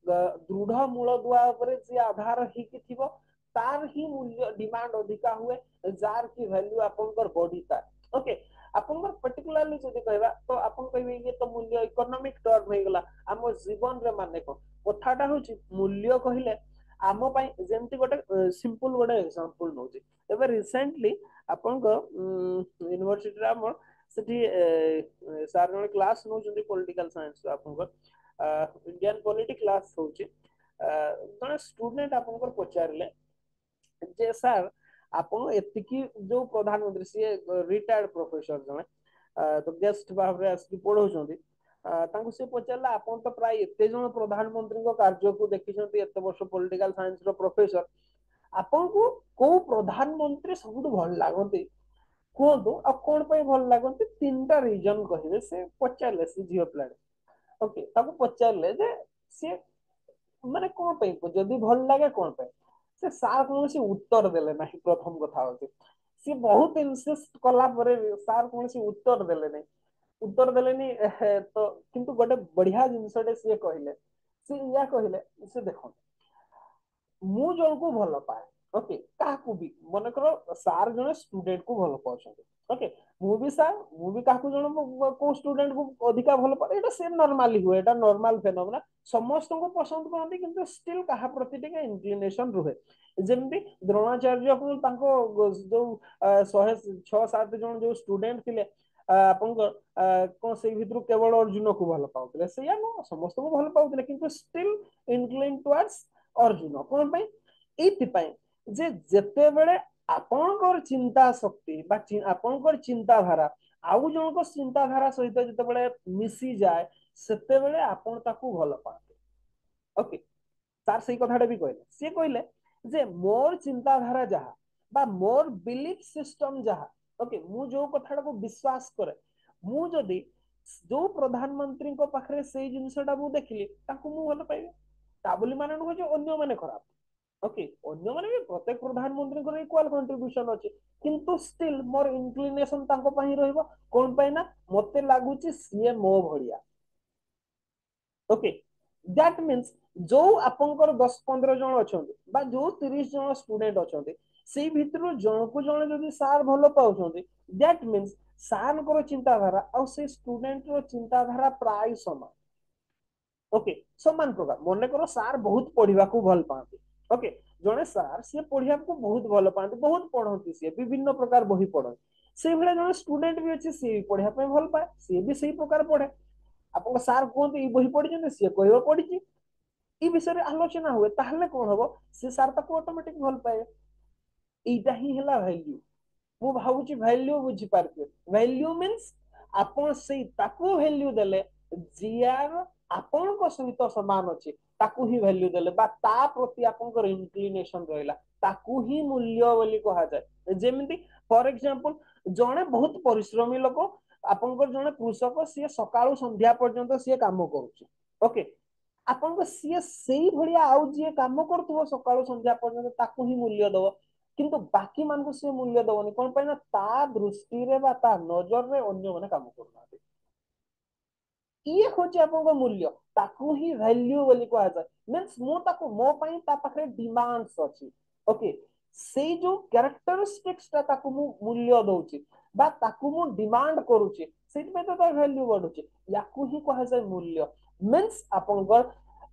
दृढ़ मूल दुआ ऊपर जे आधार ही कि थिबो तार ही मूल्य डिमांड अधिका हुए जार की वैल्यू आपनकर बॉडी ता ओके आपनकर पर्टिकुलरली जदी कहबा तो आपन कहबे ये तो मूल्य इकोनॉमिक टर्म हे गला हम जीवन रे माने को कथाटा होची मूल्य कहिले आम पई जेमति गोटे सिंपल गोटे एग्जांपल नोची एबे रिसेंटली आपन को यूनिवर्सिटी रा हमर सेठी सर जने क्लास नो जदी पॉलिटिकल साइंस आपन को इंडियन पॉलिटी क्लास होची जने स्टूडेंट आपन को पचारले जे सर आपन एतिकी जो प्रधानमंत्री से रिटायर्ड प्रोफेसर जने तो गेस्ट भाव रे आसी पढौ छथि तांको से पचारला आपन तो प्राय एते जण प्रधानमंत्री को कार्य को देखिसथि एते वर्ष पॉलिटिकल साइंस रो प्रोफेसर आपन को प्रधानमंत्री सबुठ भल लागते कहतु आ कौन भल लगते तीन टा रीजन कहे से पचारे से झील पिला ओके पचारे जे सी माने कौन जदि भल लगे कौन से सार कौन सी उत्तर देले ना प्रथम कथा होची सी बहुत इनसिस्ट कला परे सार कौन सी उत्तर देले नहीं उत्तर देले नहीं तो किंतु गोटे बढ़िया जिनसटे सी कहले सी या कहले से देखो मु जन को भल पाए ओके काकू भी मन कर सार जने स्टूडेंट को भल पाउछन ओके मु भी काकू जन को स्टूडेंट को अधिका भल पाए एटा से नॉर्मली हुए एटा नॉर्मल फेनोमेना समस्त को पसंद करते किंतु स्टिल कहा प्रति टिके इंक्लिनेशन रुहे जेमति द्रोणाचार्य को तांको जो 106-7 जन जो स्टूडेंट थिले आपन कोन से भितरु केवल अर्जुन को भल पाउतले से या समस्त को भल पाउतले किंतु स्टिल इंक्लाइन टुवर्ड्स अर्जुन कोन पई एति पई जे जेते बेले आपनकर चिंता शक्ति बा आपनकर चिंता धारा आउ जनक चिंता धारा सहित जेते बेले मिसी जाए सेते बेले आपन ताकू भल पाते ओके तार सही कथाटा भी कहले से कहले जे मोर चिंता धारा जहा बा मोर बिलीफ सिस्टम जहा ओके मु जो कथाटा को विश्वास करे मु जदी जो प्रधानमंत्री को पाखरे से जिंसटा मु देखिली ताकू मु भल पाइबे ता बोली माने न जो अन्य माने खराब ओके अन्य माने भी प्रत्येक प्रधानमंत्री को इक्वल कंट्रीब्यूशन अछि किंतु स्टिल मोर इंक्लिनेशन तांको पही रहइबो कोन पय ना मते लागुची सीए मो भड़िया ओके दैट मींस जो आपनकर 10-15 जन अछंती बा जो 30 जन स्टूडेंट अछंती सेई भितरु जन को जन जदी सार भलो पाउछंती दैट मींस सार को चिंताधारा और से स्टूडेंट रो चिंताधारा प्राय समान ओके समान प्रकार मन करो सार बहुत पढ़िबा को भल पाती ओके जने सार से पढ़िया को बहुत भल पाती बहुत पढ़ती सी विभिन्न प्रकार बही पढ़ से भले जने स्टूडेंट भी अच्छे सी पढ़िया पे भल पाए सी भी सही प्रकार पढ़े आपन सार कहते ई बही पढ़ी जने सी कहबो पढ़ी ई विषय आलोचना हुए ताहले कोन हबो से सार ताको ऑटोमेटिक भल पाए एटा ही हला वैल्यू मु भाबुची वैल्यू बुझी पारते वैल्यू मींस आपन से ताको वैल्यू देले जियार आपन को सहित समान अछि ताकू ही वैल्यू देले बा ता प्रति आपनकर इंक्लिनेशन रहला ताकू ही मूल्य बोली कहा जाय जेमिति फॉर एग्जांपल जणे बहुत परिश्रमी लोक आपनकर जणे कृषक से सकाळु संध्या पर्यंत से काम करूची ओके आपन को से सेही भलिया आउ जे काम करथबो सकाळु संध्या पर्यंत ताकू ही मूल्य दबो किंतु बाकी मान को से मूल्य दबोनी कोन पय ना ता दृष्टि रे बा ता नजर रे अन्य माने काम करना ये होची आपन मूल्य ताकू ही वैल्यू बोली कहा जाय मींस मो ताकू मो पई ता पाखरे डिमांड्स अछि ओके से जो कैरेक्टरिस्टिक्स ता ताकू मु मूल्य दउची बा ताकू मु डिमांड करूची सेट पे तो वैल्यू बढ़ुची याकू ही कहा जाय मूल्य मींस आपन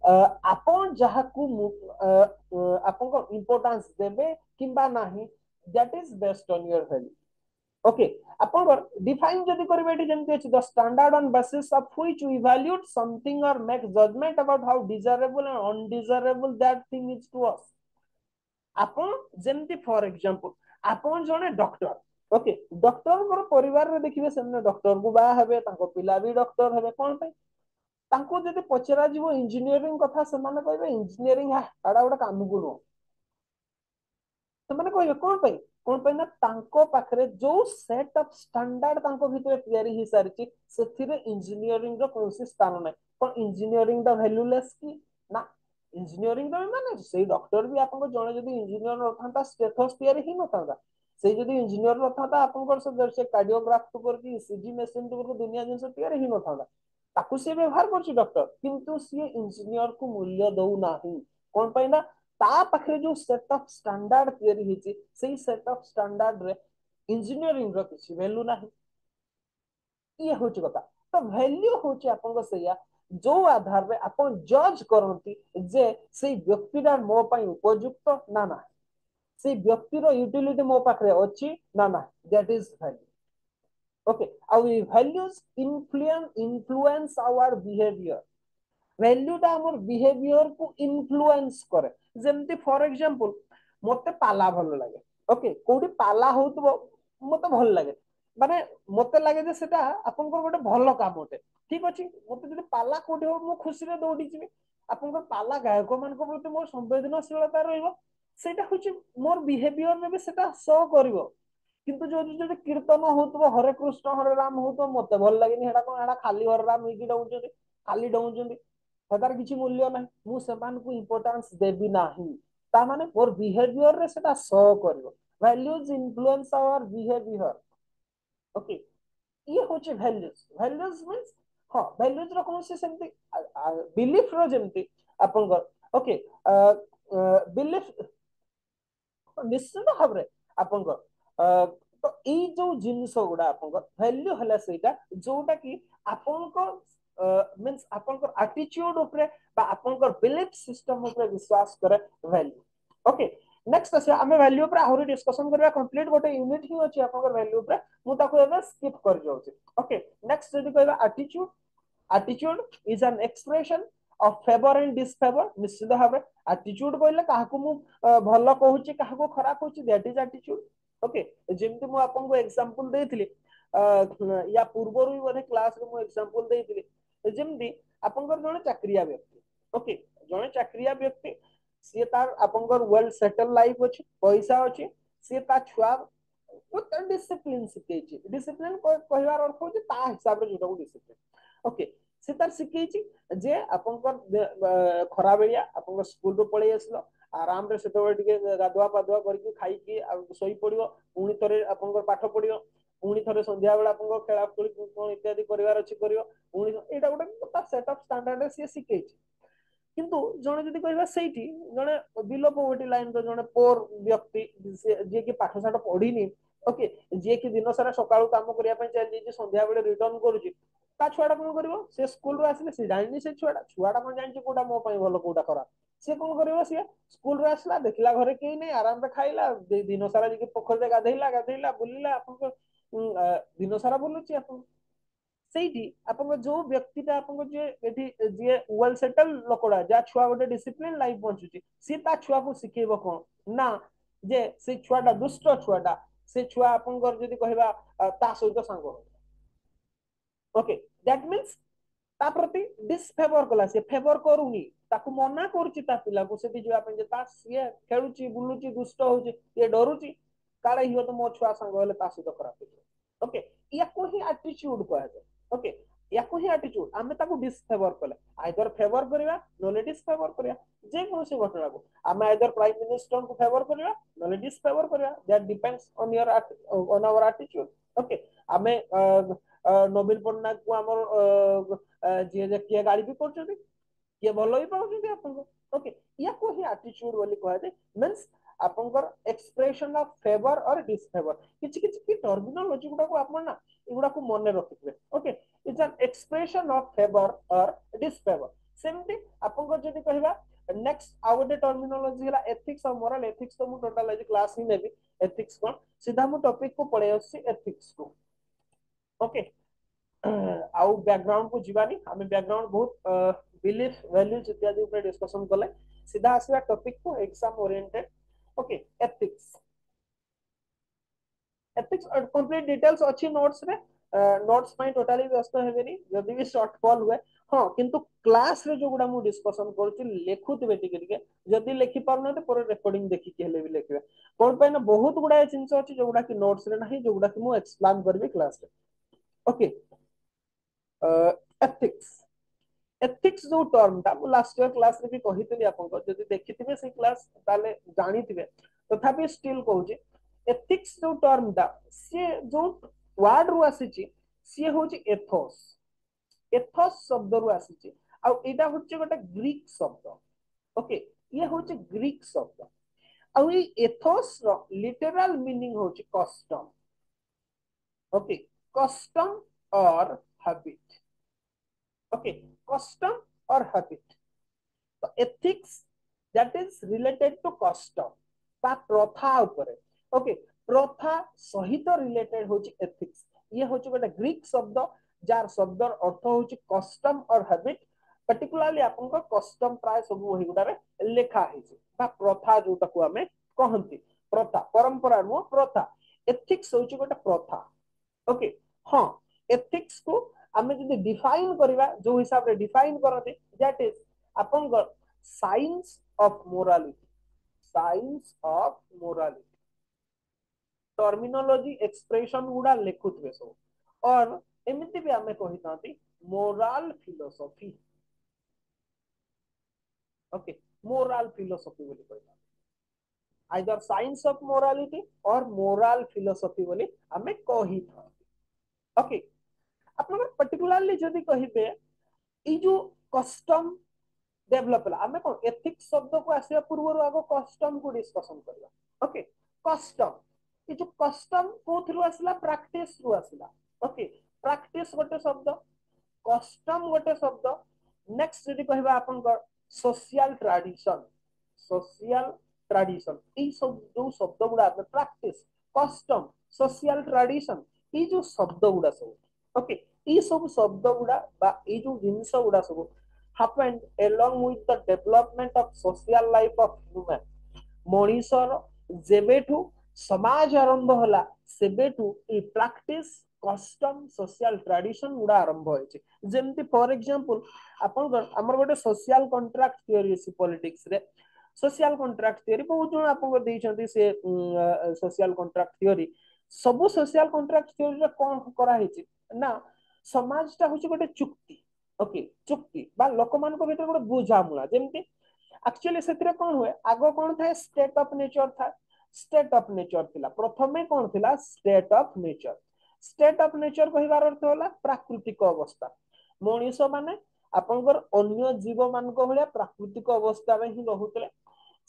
आपण जहाकू आपन इंपोर्टेंस देबे किंबा नाही that is based on your value okay आपन डिफाइन जदि करबे एटी जेमति अछि the standard on basis of which we evaluate something or make judgement about how desirable and undesirable that thing is to us आपण जेमति फॉर एग्जांपल आपण जने डॉक्टर ओके डॉक्टर को परिवार रे देखिबे सेमने डॉक्टर को बा हेबे ताको पिला भी डॉक्टर हेबे कोन पे ताको जदि पचरा जीवो इंजीनियरिंग कथा सेमाने कहबे इंजीनियरिंग आडा गोटे काम को नो ସେମାନେ କହିବେ କଣ ପାଇଁ ନା ତାଙ୍କ ପାଖରେ ଯୋଉ ସେଟ୍ ଅଫ ଷ୍ଟାଣ୍ଡାର୍ଡ ତାଙ୍କ ଭିତରେ ତିଆରି ହେଇସାରିଛି ସେଥିରେ ଇଞ୍ଜିନିୟରିଂ ର କୌଣସି ସ୍ଥାନ ନାହିଁ କଣ ଇଞ୍ଜିନିୟରିଂ ଟା ଭ୍ୟାଲୁଲେସ୍ କି ନା ଇଞ୍ଜିନିୟରିଂ ର ମାନେ ସେଇ ଡକ୍ଟର ବି ଆପଣଙ୍କ ଜଣେ ଯଦି ଇଞ୍ଜିନିୟର ନଥାନ୍ତା ଷ୍ଟେଥୋସ୍ ତିଆରି ହେଇନଥାନ୍ତା ସେଇ ଯଦି ଇଞ୍ଜିନିୟର ନଥାନ୍ତା ଆପଣଙ୍କର ସେ କାର୍ଡିଓଗ୍ରାଫ କରିକି ଇସିଜି ମେସିନ ଦୁନିଆ ଜିନିଷ ତିଆରି ହେଇନଥାନ୍ତା ତାକୁ ସିଏ ବ୍ୟବହାର କରୁଛି ଡକ୍ଟର କିନ୍ତୁ ସିଏ ଇଞ୍ଜିନିୟର କୁ ମୂଲ୍ୟ ଦଉନାହିଁ କଣ ପାଇଁ ନା ତା ପାଖରେ ଯୋଉ ସେଟ୍ ଅଫ ଷ୍ଟାଣ୍ଡାର୍ଡ ତିଆରି ହେଇଛି ସେଇ ସେଟ୍ ଅଫ ଷ୍ଟାଣ୍ଡାର୍ଡ ରେ ଇଞ୍ଜିନିୟରିଂ ର କିଛି ଭ୍ୟାଲୁ ନାହିଁ ଇଏ ହଉଛି କଥା ତ ଭ୍ୟାଲ୍ୟୁ ହଉଛି ଆପଣଙ୍କ ସେଇଆ ଯୋଉ ଆଧାରରେ ଆପଣ ଜଜ୍ କରନ୍ତି ଯେ ସେଇ ବ୍ୟକ୍ତିଟା ମୋ ପାଇଁ ଉପଯୁକ୍ତ ନା ନାହିଁ ସେଇ ବ୍ୟକ୍ତିର ୟୁଟିଲିଟି ମୋ ପାଖରେ ଅଛି ନା ନାହିଁ ଦ୍ୟାଟ ଇଜ ଭ୍ୟାଲ୍ୟୁ ओके आउ values influence our behavior value टा हमर बिहेवियर को इन्फ्लुएंस करे जेमती फॉर एग्जांपल मते पाला भल लागे ओके कोडी पाला होतबो मते भल लागे माने मते लागे जे सेटा आपनकर गोटे भल काम होते ठीक अछि मते जदि पाला कोडी हो मो खुशी रे दौड़ी जिबी आपनकर पाला गायक मान को प्रति मोर संवेदनशीलता रहइबो सेटा होची मोर बिहेवियर रे भी सेटा शो करिवो किंतु जो जो कीर्तन होतबो हरे कृष्ण हरे राम होतबो मते भल लागेनी हेडा कोन हेडा खाली हरे राम हिकी डौचंदी खाली डौचंदी तार किसी मूल्य ना मुझे इम्पोर्टान्स देवी ना ताने मोर बिहेवियर रे सेटा शो करिवो values influence our behaviour okay ये होचे वैल्यूज मींस हां वैल्यूज रो कोन से सेमती बिलीफ रो जेमती आपन ओके बिलीफ निश्चित भाव रे आपन तो एई जो जिंस गुडा आपन वैल्यू हला सेटा जोटा कि आपन मीन्स आपन एटीट्यूड ऊपर बा आपन बिलीफ सिस्टम ऊपर विश्वास करे वैल्यू ओके नेक्स्ट আছে ଆମେ ଭ୍ୟାଲ୍ୟୁ ଉପରେ ଆହୁରି ଡିସ୍କସନ କରିବା କମ୍ପ୍ଲିଟ ଗୋଟେ ୟୁନିଟ ହିଁ ଅଛି ଆପଣଙ୍କର ଭ୍ୟାଲ୍ୟୁ ଉପରେ ମୁଁ ତାକୁ ଏବେ ସ୍କିପ କରି ଯାଉଛି ଓକେ ନେକ୍स्ट ଯଦି କହିବା attitude attitude is an expression of favor and disfavor ନିଶ୍ଚିତ ଭାବେ ଆଟିଟ୍ୟୁଡ କହିଲେ କାହାକୁ ମୁଁ ଭଲ କହୁଛି କାହାକୁ ଖରାପ କହୁଛି दैट इज ଆଟିଟ୍ୟୁଡ ओके ଯେମିତି ମୁଁ ଆପଣଙ୍କୁ एग्जांपल ଦେଇଥିଲି या पूर्वରୁ ବି ବୋଧେ କ୍ଲାସ ରେ ମୁଁ एग्जांपल ଦେଇଥିଲି ଯେମିତି ଆପଣଙ୍କର ଜଣେ ଚାକିରିଆ ବ୍ୟକ୍ତି ओके ଜଣେ ଚାକିରିଆ ବ୍ୟକ୍ତି ସିଏ ତାର ଆପଣଙ୍କର ୱେल ସେଟल ଲାଇଫ ଅଛି ପଇସା ଅଛି ସିଏ ତା ଛୁଆ डिसिप्लिन ଶିଖେଇଛି डिसिप्लिन କହିବାର ଅର୍ଥ ହଉଛି ତା ହିସାବରେ ଯୋଉଟାକୁ डिसिप्लिन ओके ସେ ତାର ଶିଖେଇଛି ଯେ ଆପଣଙ୍କର ଖରା ବେଳିଆ ଆପଣଙ୍କ ସ୍କୁଲ ରୁ ପଳେଇ ଆସିଲ ଆରାମରେ ସେତେବେଳେ ଟିକେ ଗାଧୁଆ ପାଧୁଆ କରିକି ଖାଇକି ଶୋଇ ପଡିବ ପୁଣି ଥରେ ଆପଣଙ୍କର ପାଠ ପଢିବ ପୁଣି ଥରେ ସନ୍ଧ୍ୟା ବେଳେ ଆପଣଙ୍କ ଖେଳା ଖେଳି କଣ ଇତ୍ୟାଦି କରିବାର ଅଛି କରିବ ପୁଣି ଏଇଟା ଗୋଟେ ତା ସେଟ୍ ଅଫ ଷ୍ଟାଣ୍ଡାର୍ଡ ସିଏ ଶିଖେଇଛି କିନ୍ତୁ ଜଣେ ଯଦି କହିବା ସେଇଠି ଜଣେ ବିଲୋ ପୋଭର୍ଟି ଲାଇନ ର ଜଣେ ପୋର ବ୍ୟକ୍ତି ଯିଏ କି ପାଠ ସାଠ ପଢିନି ଓକେ ଯିଏ କି ଦିନ ସାରା ସକାଳୁ କାମ କରିବା ପାଇଁ ଚାଲି ଯାଇଛି ସନ୍ଧ୍ୟା ବେଳେ ରିଟର୍ନ କରୁଛି ତା ଛୁଆଟା କଣ କରିବ ସେ ସ୍କୁଲରୁ ଆସିଲେ ସେ ଜାଣିନି ସେ ଛୁଆଟା କଣ ଜାଣିଛି କୋଉଟା ମୋ ପାଇଁ ଭଲ କୋଉଟା ଖରାପ ସିଏ କଣ କରିବ ସିଏ ସ୍କୁଲରୁ ଆସିଲା ଦେଖିଲା ଘରେ କେହି ନେଇ ଆରାମରେ ଖାଇଲା ଦିନ ସାରା ଯାଇକି ପୋଖରୀରେ ଗାଧେଇଲା ବୁଲିଲା ଆପଣଙ୍କ ଦିନ ସାରା ବୁଲୁଛି ଆପଣ ସେଇଠି ଆପଣଙ୍କ ଯୋଉ ବ୍ୟକ୍ତିଟା ଆପଣଙ୍କ ଯିଏ ଏଠି ଯିଏ ୱେଲ ସେଟଲ ଲୋକଟା ଯାହା ଛୁଆ ଗୋଟେ ଡିସିପ୍ଲିନ ଲାଇଫ ବଞ୍ଚୁଛି ସିଏ ତା ଛୁଆକୁ ଶିଖେଇବ କଣ ନା ଯେ ସେ ଛୁଆଟା ଦୁଷ୍ଟ ଛୁଆଟା ସେ ଛୁଆ ଆପଣଙ୍କର ଯଦି କହିବା ତା ସହିତ ସାଙ୍ଗ ଓକେ ଦ୍ୟାଟ ମିନ୍ସ ତା ପ୍ରତି ଡିସଫେଭର କଲା ସେ ଫେଭର କରୁନି ତାକୁ ମନା କରୁଛି ତା ପିଲାକୁ ସେଠି ଯିବା ପାଇଁ ଯେ ତା ସିଏ ଖେଳୁଛି ବୁଲୁଛି ଦୁଷ୍ଟ ହଉଛି ଇଏ ଡରୁଛି କାଳେ ଇଏ ତ ମୋ ଛୁଆ ସାଙ୍ଗ ହେଲେ ତା ସହିତ ଖରାପ ହେଇଯିବ ଓକେ ୟାକୁ ହିଁ ଆଟିଚ୍ୟୁଡ କୁହାଯାଏ ଓକେ ୟାକୁ ହିଁ ଆଟିଚ୍ୟୁଡ ଆମେ ତାକୁ ଡିସଫେଭର କଲେ ଆଇଦର ଫେଭର କରିବା ନହେଲେ ଡିସଫେଭର କରିବା ଯେକୌଣସି ଘଟଣାକୁ ଆମେ ଆଇଦର ପ୍ରାଇମ ମିନିଷ୍ଟରଙ୍କୁ ଫେଭର କରିବା ନହେଲେ ଡିସଫେଭର କରିବା that depends on your on ଆवर ଆଟିଚ୍ୟୁଡ okay ଆମେ ନବୀନ ପଟ୍ଟନାୟକକୁ ଆମର ଯିଏ କିଏ ଗାଳି ବି କରୁଛନ୍ତି କିଏ ଭଲ ବି ପାଉଛନ୍ତି ଆପଣଙ୍କୁ ଓକେ ୟାକୁ ହିଁ ଆଟିଚ୍ୟୁଡ ବୋଲି କୁହାଯାଏ ମିନ୍ସ ଆପଣଙ୍କର ଏକ୍ସପ୍ରେସନ ଅଫ ଫେଭର ଅର ଡିସଫେଭର କିଛି କିଛି କି ଟର୍ମିନୋଲୋଜି ଗୁଡାକୁ ଆପଣ ନା ଏଗୁଡାକୁ ମନେ ରଖିଥିବେ okay it's an expression of favour और डिसफेवर सेमती आपन जदि कहबा नेक्स्ट आउ गोटे टर्मिनोलॉजी हला एथिक्स और मोरल एथिक्स तो मु टोटल आज क्लास ही नेबी एथिक्स कोन सीधा मु टॉपिक को पळे आसी एथिक्स को ओके आउ बैकग्राउंड को जीवानी हमें बैकग्राउंड बहुत बिलीफ वैल्यूज इत्यादि ऊपर डिस्कशन कले सीधा आसीबा टॉपिक को exam oriented okay ethics ethics complete details अच्छी नोट्स रे नोट्स में टोटली व्यस्त हेबेनी जदि भी शॉर्ट फॉल हुए हाँ किंतु क्लास रे जो गुडा मु डिस्कशन करूची लेखुतबे टिके टिके जदि लिखि पारनते पर रिकॉर्डिंग देखि के हेले भी लिखबे कोन पे ना बहुत गुडा जिंस अछि जो गुडा कि नोट्स रे नाही जो गुडा कि मु एक्सप्लेन करबी क्लास रे ओके एथिक्स एथिक्स जो टर्म ता मु लास्ट ईयर क्लास रे भी कहितली आपन को जदि देखिथिबे से क्लास ताले जानिथिबे तथापि स्टिल कहूची एथिक्स जो टर्म ता से जो वर्ड रु आसीची से होची एथोस एथोस शब्द रु आसीची आ एटा होची गोटे ग्रीक शब्द ओके ये होची ग्रीक शब्द आ ई एथोस रो लिटरल मीनिंग होची कस्टम ओके कस्टम और हैबिट ओके कस्टम और हैबिट तो ethics that is related to custom बा प्रथा ऊपर ओके प्रथा सहित रिलेटेड होची एथिक्स ये होची गोटे ग्रीक शब्द जार शब्दर अर्थ होची कस्टम और हैबिट पर्टिकुलरली आपन को कस्टम प्राय सब वही गुडारे लेखा हेची बा प्रथा जोटा को हमें कहंती प्रथा परंपरा नो प्रथा एथिक्स होची गोटे प्रथा ओके हां एथिक्स को आमे जदि डिफाइन करबा जो हिसाब रे डिफाइन करते दैट इज अपन science of morality science of morality terminology expression गुडा लिखुतबे सब और एमिति भी आमे कहितांती moral philosophy okay moral philosophy बोली कहता either science of morality or moral philosophy बोली आमे कहिता ओके अपन पर्टिकुलरली जदि कहिबे ई जो कस्टम डेभलप होला आमे कोन एथिक्स शब्द को आसिया पूर्व आगो कस्टम को डिस्कशन करबा ओके कस्टम ये जो कस्टम कोथरु आसला प्रैक्टिस रु आसला ओके प्रैक्टिस गोटे शब्द कस्टम गोटे शब्द नेक्स्ट जदि कहबा आपन को सोशल ट्रेडिशन ई सब जो शब्द गुडा प्रैक्टिस कस्टम सोशल ट्रेडिशन ई जो शब्द गुडा सब ओके ई सब शब्द गुडा बा ई जो जिंस गुडा सब happened along with the development of social life of human मनीषर जेबेठू समाज आरंभ होला सेबेठू ई प्रैक्टिस कस्टम सोशल ट्रेडिशन गुडा आरंभ होइছে जेमति फॉर एग्जांपल आपन हमर गोटे सोशल कॉन्ट्रैक्ट थ्योरी अछि पॉलिटिक्स रे सोशल कॉन्ट्रैक्ट थ्योरी बहुत जण आपन को दैछंती से सोशल कॉन्ट्रैक्ट थ्योरी सब सोशल कॉन्ट्रैक्ट थ्योरी रे कोन करा हिची ना समाजटा होची गोटे चुक्ति ओके चुक्ति बा लोक मान को भीतर गोटे बुझामुला जेमति एक्चुअली सेतिरे कोन हुए आगो कोन थाए स्टेट ऑफ नेचर था स्टेट ऑफ नेचर थिला प्रथमे कोन थिला स्टेट ऑफ नेचर कहिबार अर्थ होला प्राकृतिक अवस्था मनीष माने आपनकर अन्य जीव मान को भलिया प्राकृतिक अवस्था रे ही रहुतले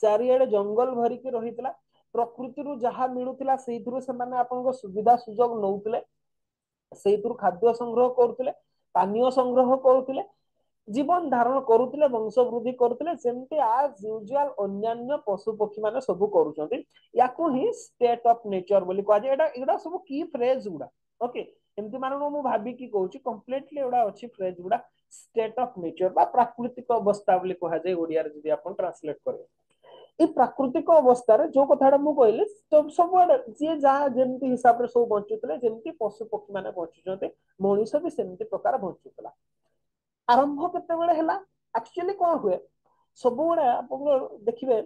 चारियाडे जंगल भरी के रहितला प्रकृति रु जहा मिलुतला सेइथुरु से माने आपनको सुविधा सुजोग नउतले सेइथुरु खाद्य संग्रह करतले पानीय संग्रह करतले जीवन धारण करुतले वंश वृद्धि करतले जेमते आज यूजुअल अन्यान्य पशु पक्षी माने सब करूछंती याकू ही स्टेट ऑफ नेचर बोली कहजे एडा सब की फ्रेज गुडा ओके एमति मानो मु भाबी की कहूची कंप्लीटली एडा अछि फ्रेज गुडा स्टेट ऑफ नेचर बा प्राकृतिक अवस्था बोली कहजे ओडिया रे जदी आपण ट्रांसलेट करबे ई प्राकृतिक अवस्था रे जो कथाडा मु कहले तो सब जे जहा जेमति हिसाब रे सब बंचुतले जेमति पशु पक्षी माने बंचुचंते मनुष्य भी सेमति प्रकार बंचुतला आरंभ केते बेले हला एक्चुअली कोन हुए सब गुडा आपण देखिबे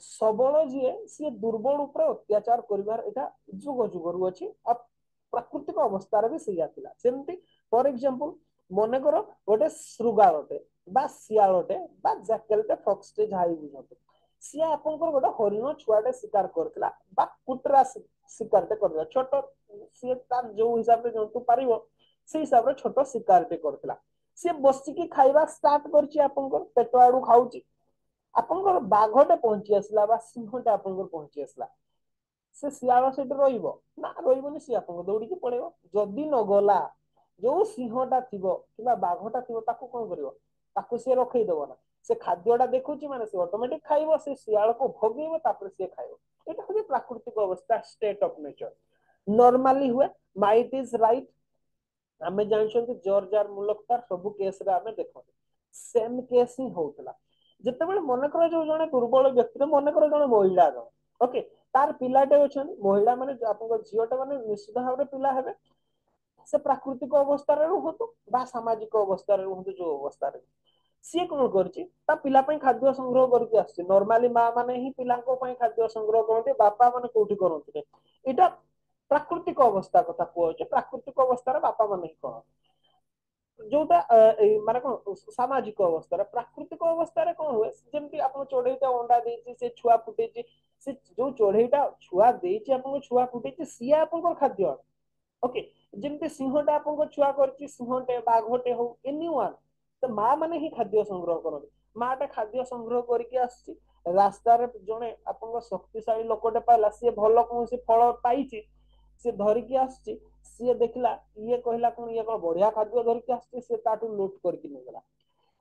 सबल जे से दुर्बल ऊपर अत्याचार करिवार एटा जुग जुग रु अछि प्राकृतिक अवस्था रे भी सेया थिला जेमति फॉर एग्जांपल मने करो गोटे श्रुगारटे बा सियालटे बा जैकेलटे फॉक्सटे जाई बुझते सिया आपनकर गोटे हरिण छुआटे शिकार करथिला बा कुटरा शिकारटे करथिला छोट से तार जो हिसाब रे जंतु पारिबो से हिसाब रे छोट शिकारटे करथिला से बसिकी खाइबा स्टार्ट करछि आपनकर पेट आडू खाउछि आपनकर बाघटे पहुंची आसला बा सिंहटे आपनकर पहुंची आसला से सियाल सेट रहिबो ना रहिबोनी से आपन दौड़ी के पड़ेबो जदी न गला जो सिंहटा थिबो किबा बाघटा थिबो ताको कोन करिवो ताको से रखई दबो ना से खाद्यटा देखुची माने से ऑटोमेटिक खाइबो से सियाल को भोगेबो तापर से खाइबो एटा होय प्राकृतिक अवस्था स्टेट ऑफ नेचर नॉर्मली हुए माइट इज राइट आमे जानछन जॉर्ज आर मुलक तार सब केस रे आमे देखो सेम केस ही होतला जेतेबेले मन कर जो जने दुर्बल व्यक्ति मन कर जने महिला जने ओके तार पिलाटे अछन महिला माने आपन झियोटा माने निश्चित भाव पिला हेबे से प्राकृतिक अवस्था रे रुहतु बा सामाजिक अवस्था रे रुहतु जो अवस्था रे सी कौन करछि ता पिला पई खाद्य संग्रह करके आछे नॉर्मली मां माने ही पिला को पई खाद्य संग्रह करते बापा माने कोठी करते एटा प्राकृतिक अवस्था कथा कहउछे प्राकृतिक अवस्था रे बापा माने ही कर जोटा माने कोन सामाजिक अवस्था रे प्राकृतिक अवस्था रे कोन हुए जेमति आपन चोडैटा अंडा देछि से छुआ फुटेछि से जो चोडैटा छुआ देछि आपन छुआ फुटेछि सिया आपन खाद्य ओके जेमति सिंहटा आपन छुआ करछि सिंहटे बाघटे हो एनीवन तो माँ माने ही खाद्य संग्रह करते माटा खाद्य संग्रह करके आछि रास्ता रे जने आपन शक्तिशाली लोकटे पाइला से भलो कोन से फल पाइछि से धरिकी आछि से देखला ये कहला कोन ये कोन बढ़िया खाद्य धरिकी आछि से ताटू लूट करके नै गला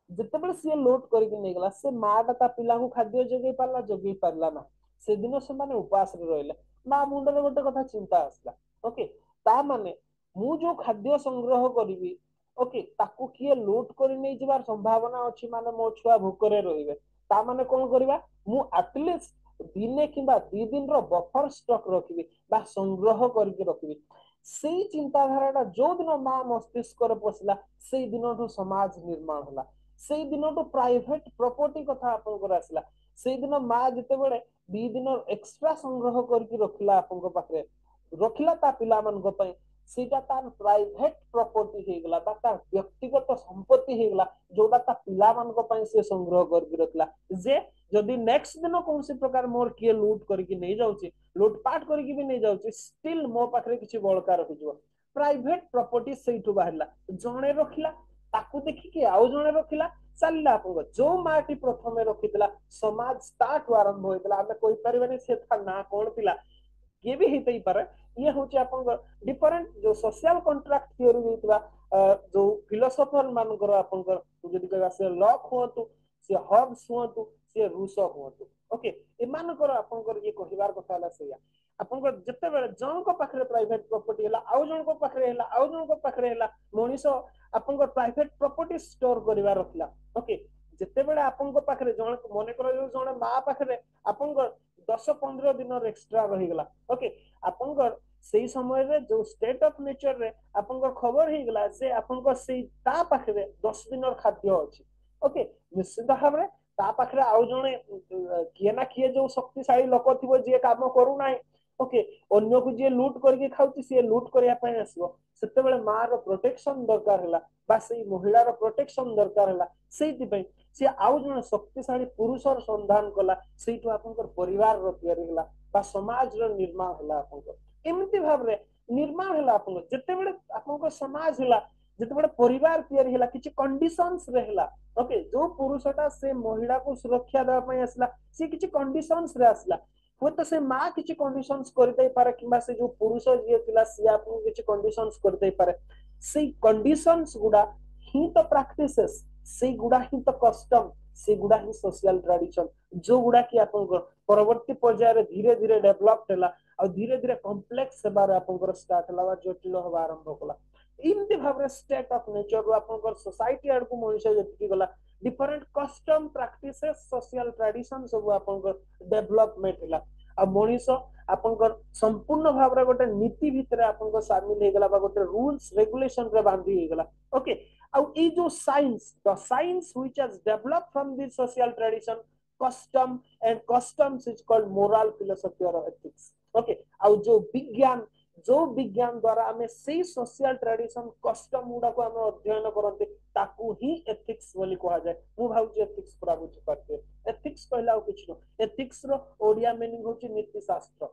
जेतेबेले से लूट करके नै गला से माटा ता पिला को खाद्य जगै पारला ना से दिन से माने उपास रे रहले माँ मुंडरे गोटे कथा चिंता आसला ओके ता माने मु जो खाद्य संग्रह करिवि ओके ताकू किए लूट करि नै जिबार संभावना अछि माने मो छुआ भूकरे रहिबे ता माने कोन करबा मु एटलीस्ट दिने किबा 2 दिन रो बफर स्टॉक रखिबि बा संग्रह करके रखिबि सेई चिंताधाराटा जो दिन माँ मस्तिष्क रे पसला सेई दिनठो समाज निर्माण होला सेई दिनठो प्राइवेट प्रॉपर्टी कथा आपन आसला सेई दिन माँ जते बेले 2 दिन एक्स्ट्रा संग्रह करके रखिला आपन पाखरे रखिला ता पिला मन को पई सेटा तार प्राइवेट प्रॉपर्टी हे गला बा तार व्यक्तिगत संपत्ति हे गला जोटा ता पिला मान को पई से संग्रह करके रखला जे जदि नेक्स्ट दिन कौन से प्रकार मोर किए लूट करके नहीं जाउची लूटपाट करके भी नहीं जाउची स्टिल मो पाखरे किछि बळका रखि जबो प्राइवेट प्रॉपर्टी सेइठु बाहरला जणे रखिला ताकू देखि के आउ जणे रखिला चलला आपन जो माटी प्रथमे रखितला समाज ताठ आरंभ होइतला हमें कोई परिबने से था ना कोन पिला ये भी हेतै पारे ये होची आपन डिफरेंट जो सोशल कॉन्ट्रैक्ट थ्योरी होइतबा जो फिलोसोफर मानकर आपन जदि कहबा से लॉक होतु से हॉब्स होतु से रूसो होतु ओके ए मानकर आपन ये कहिबार कथा ला सेया आपन जते बेले जन को पाखरे प्राइवेट प्रॉपर्टी हला आउ जन को पाखरे हला आउ जन को पाखरे हला मनीषो आपन प्राइवेट प्रॉपर्टी स्टोर करिवा रखला ओके जते बेले आपन को पाखरे जन मने करो जने मा पाखरे आपन 10-15 दिन एक्स्ट्रा रही गला ओके आपन सेई समय रे जो स्टेट ऑफ नेचर रे आपन खबर हे गला जे आपन सेई ता पाखरे 10 दिन खाद्य अछि ओके निश्चित भाव रे ता पाखरे आउ जने किए ना किए जो शक्तिशाली लोक थिबो जे काम करू नाही ओके अन्य को जे लूट करके खाउची से लूट करिया पय आसीबो सेते बेले मार प्रोटेक्शन दरकार हला बा सेई महिलार प्रोटेक्शन दरकार हला सेति पय से आउ जने शक्तिशाली पुरुषर संधान कला सेइटु आपनकर परिवार रो तयारी हला बा समाज रो निर्माण हला आपनकर एमति भाव रे निर्माण हला आपन जते बेले आपनकर समाज हला जते बेले परिवार तयारी हला किछि कंडीशंस रहला ओके जो पुरुषटा से महिला को सुरक्षा देबा पय आसला से किछि कंडीशंस रे आसला हो तो से माँ किछि कंडीशंस करते पारे किबा से जो पुरुष जे तिला से आपन किछि कंडीशंस करते पारे से कंडीशंस गुडा ही तो प्रैक्टिसेस से गुडा ही तो कस्टम से गुडा ही सोशल ट्रेडिशन जो गुडा की आपन परवर्ती पर्याय रे धीरे धीरे डेवलप होला और धीरे धीरे कॉम्प्लेक्स सेबार आपन स्टार्ट होला जटिल होबा आरंभ होला इमति भाबरे स्टेट ऑफ नेचर रो आपन सोसाइटी आड़ को मनुष्य जति गला different custom practices social tradition सब आपन डेवलपमेंट होला आ मनुष्य आपन संपूर्ण भाबरे गोटे नीति भितरे आपन शामिल हे गला बा गोटे रूल्स रेगुलेशन रे बांधी हे गला ओके आउ ए जो science the science which has developed from this social tradition custom and customs is called moral philosophy or ethics okay आउ जो विज्ञान द्वारा हमें से सोशल ट्रेडिशन कस्टम गुडा को हमें अध्ययन करते ताकू ही एथिक्स बोली कहा जाए मु भाउची एथिक्स पूरा बुझी पाते एथिक्स कहला किछ न एथिक्स रो ओडिया मीनिंग होची नीति शास्त्र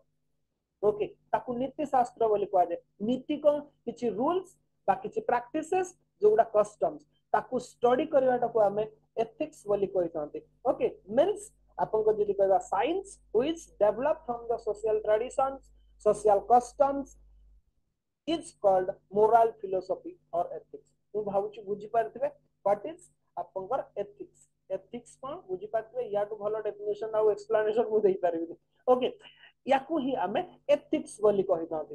ओके ताकू नीति शास्त्र बोली कहा जाए नीति को किछ रूल्स बा किछ प्रैक्टिसेस जोडा कस्टम्स ताकू स्टडी करवाटा को हमें एथिक्स बोली कहते ओके मींस अपन को जदी कहबा science which develop from the social traditions social customs is called moral philosophy or ethics. You भावुची बुझी पारथिबे what is आपनकर एथिक्स एथिक्स कोन बुझी पातबे याटू भलो डेफिनेशन आ एक्सप्लेनेशन मु देई पारिबी ओके याकू ही हमें एथिक्स बोली कहि दाबे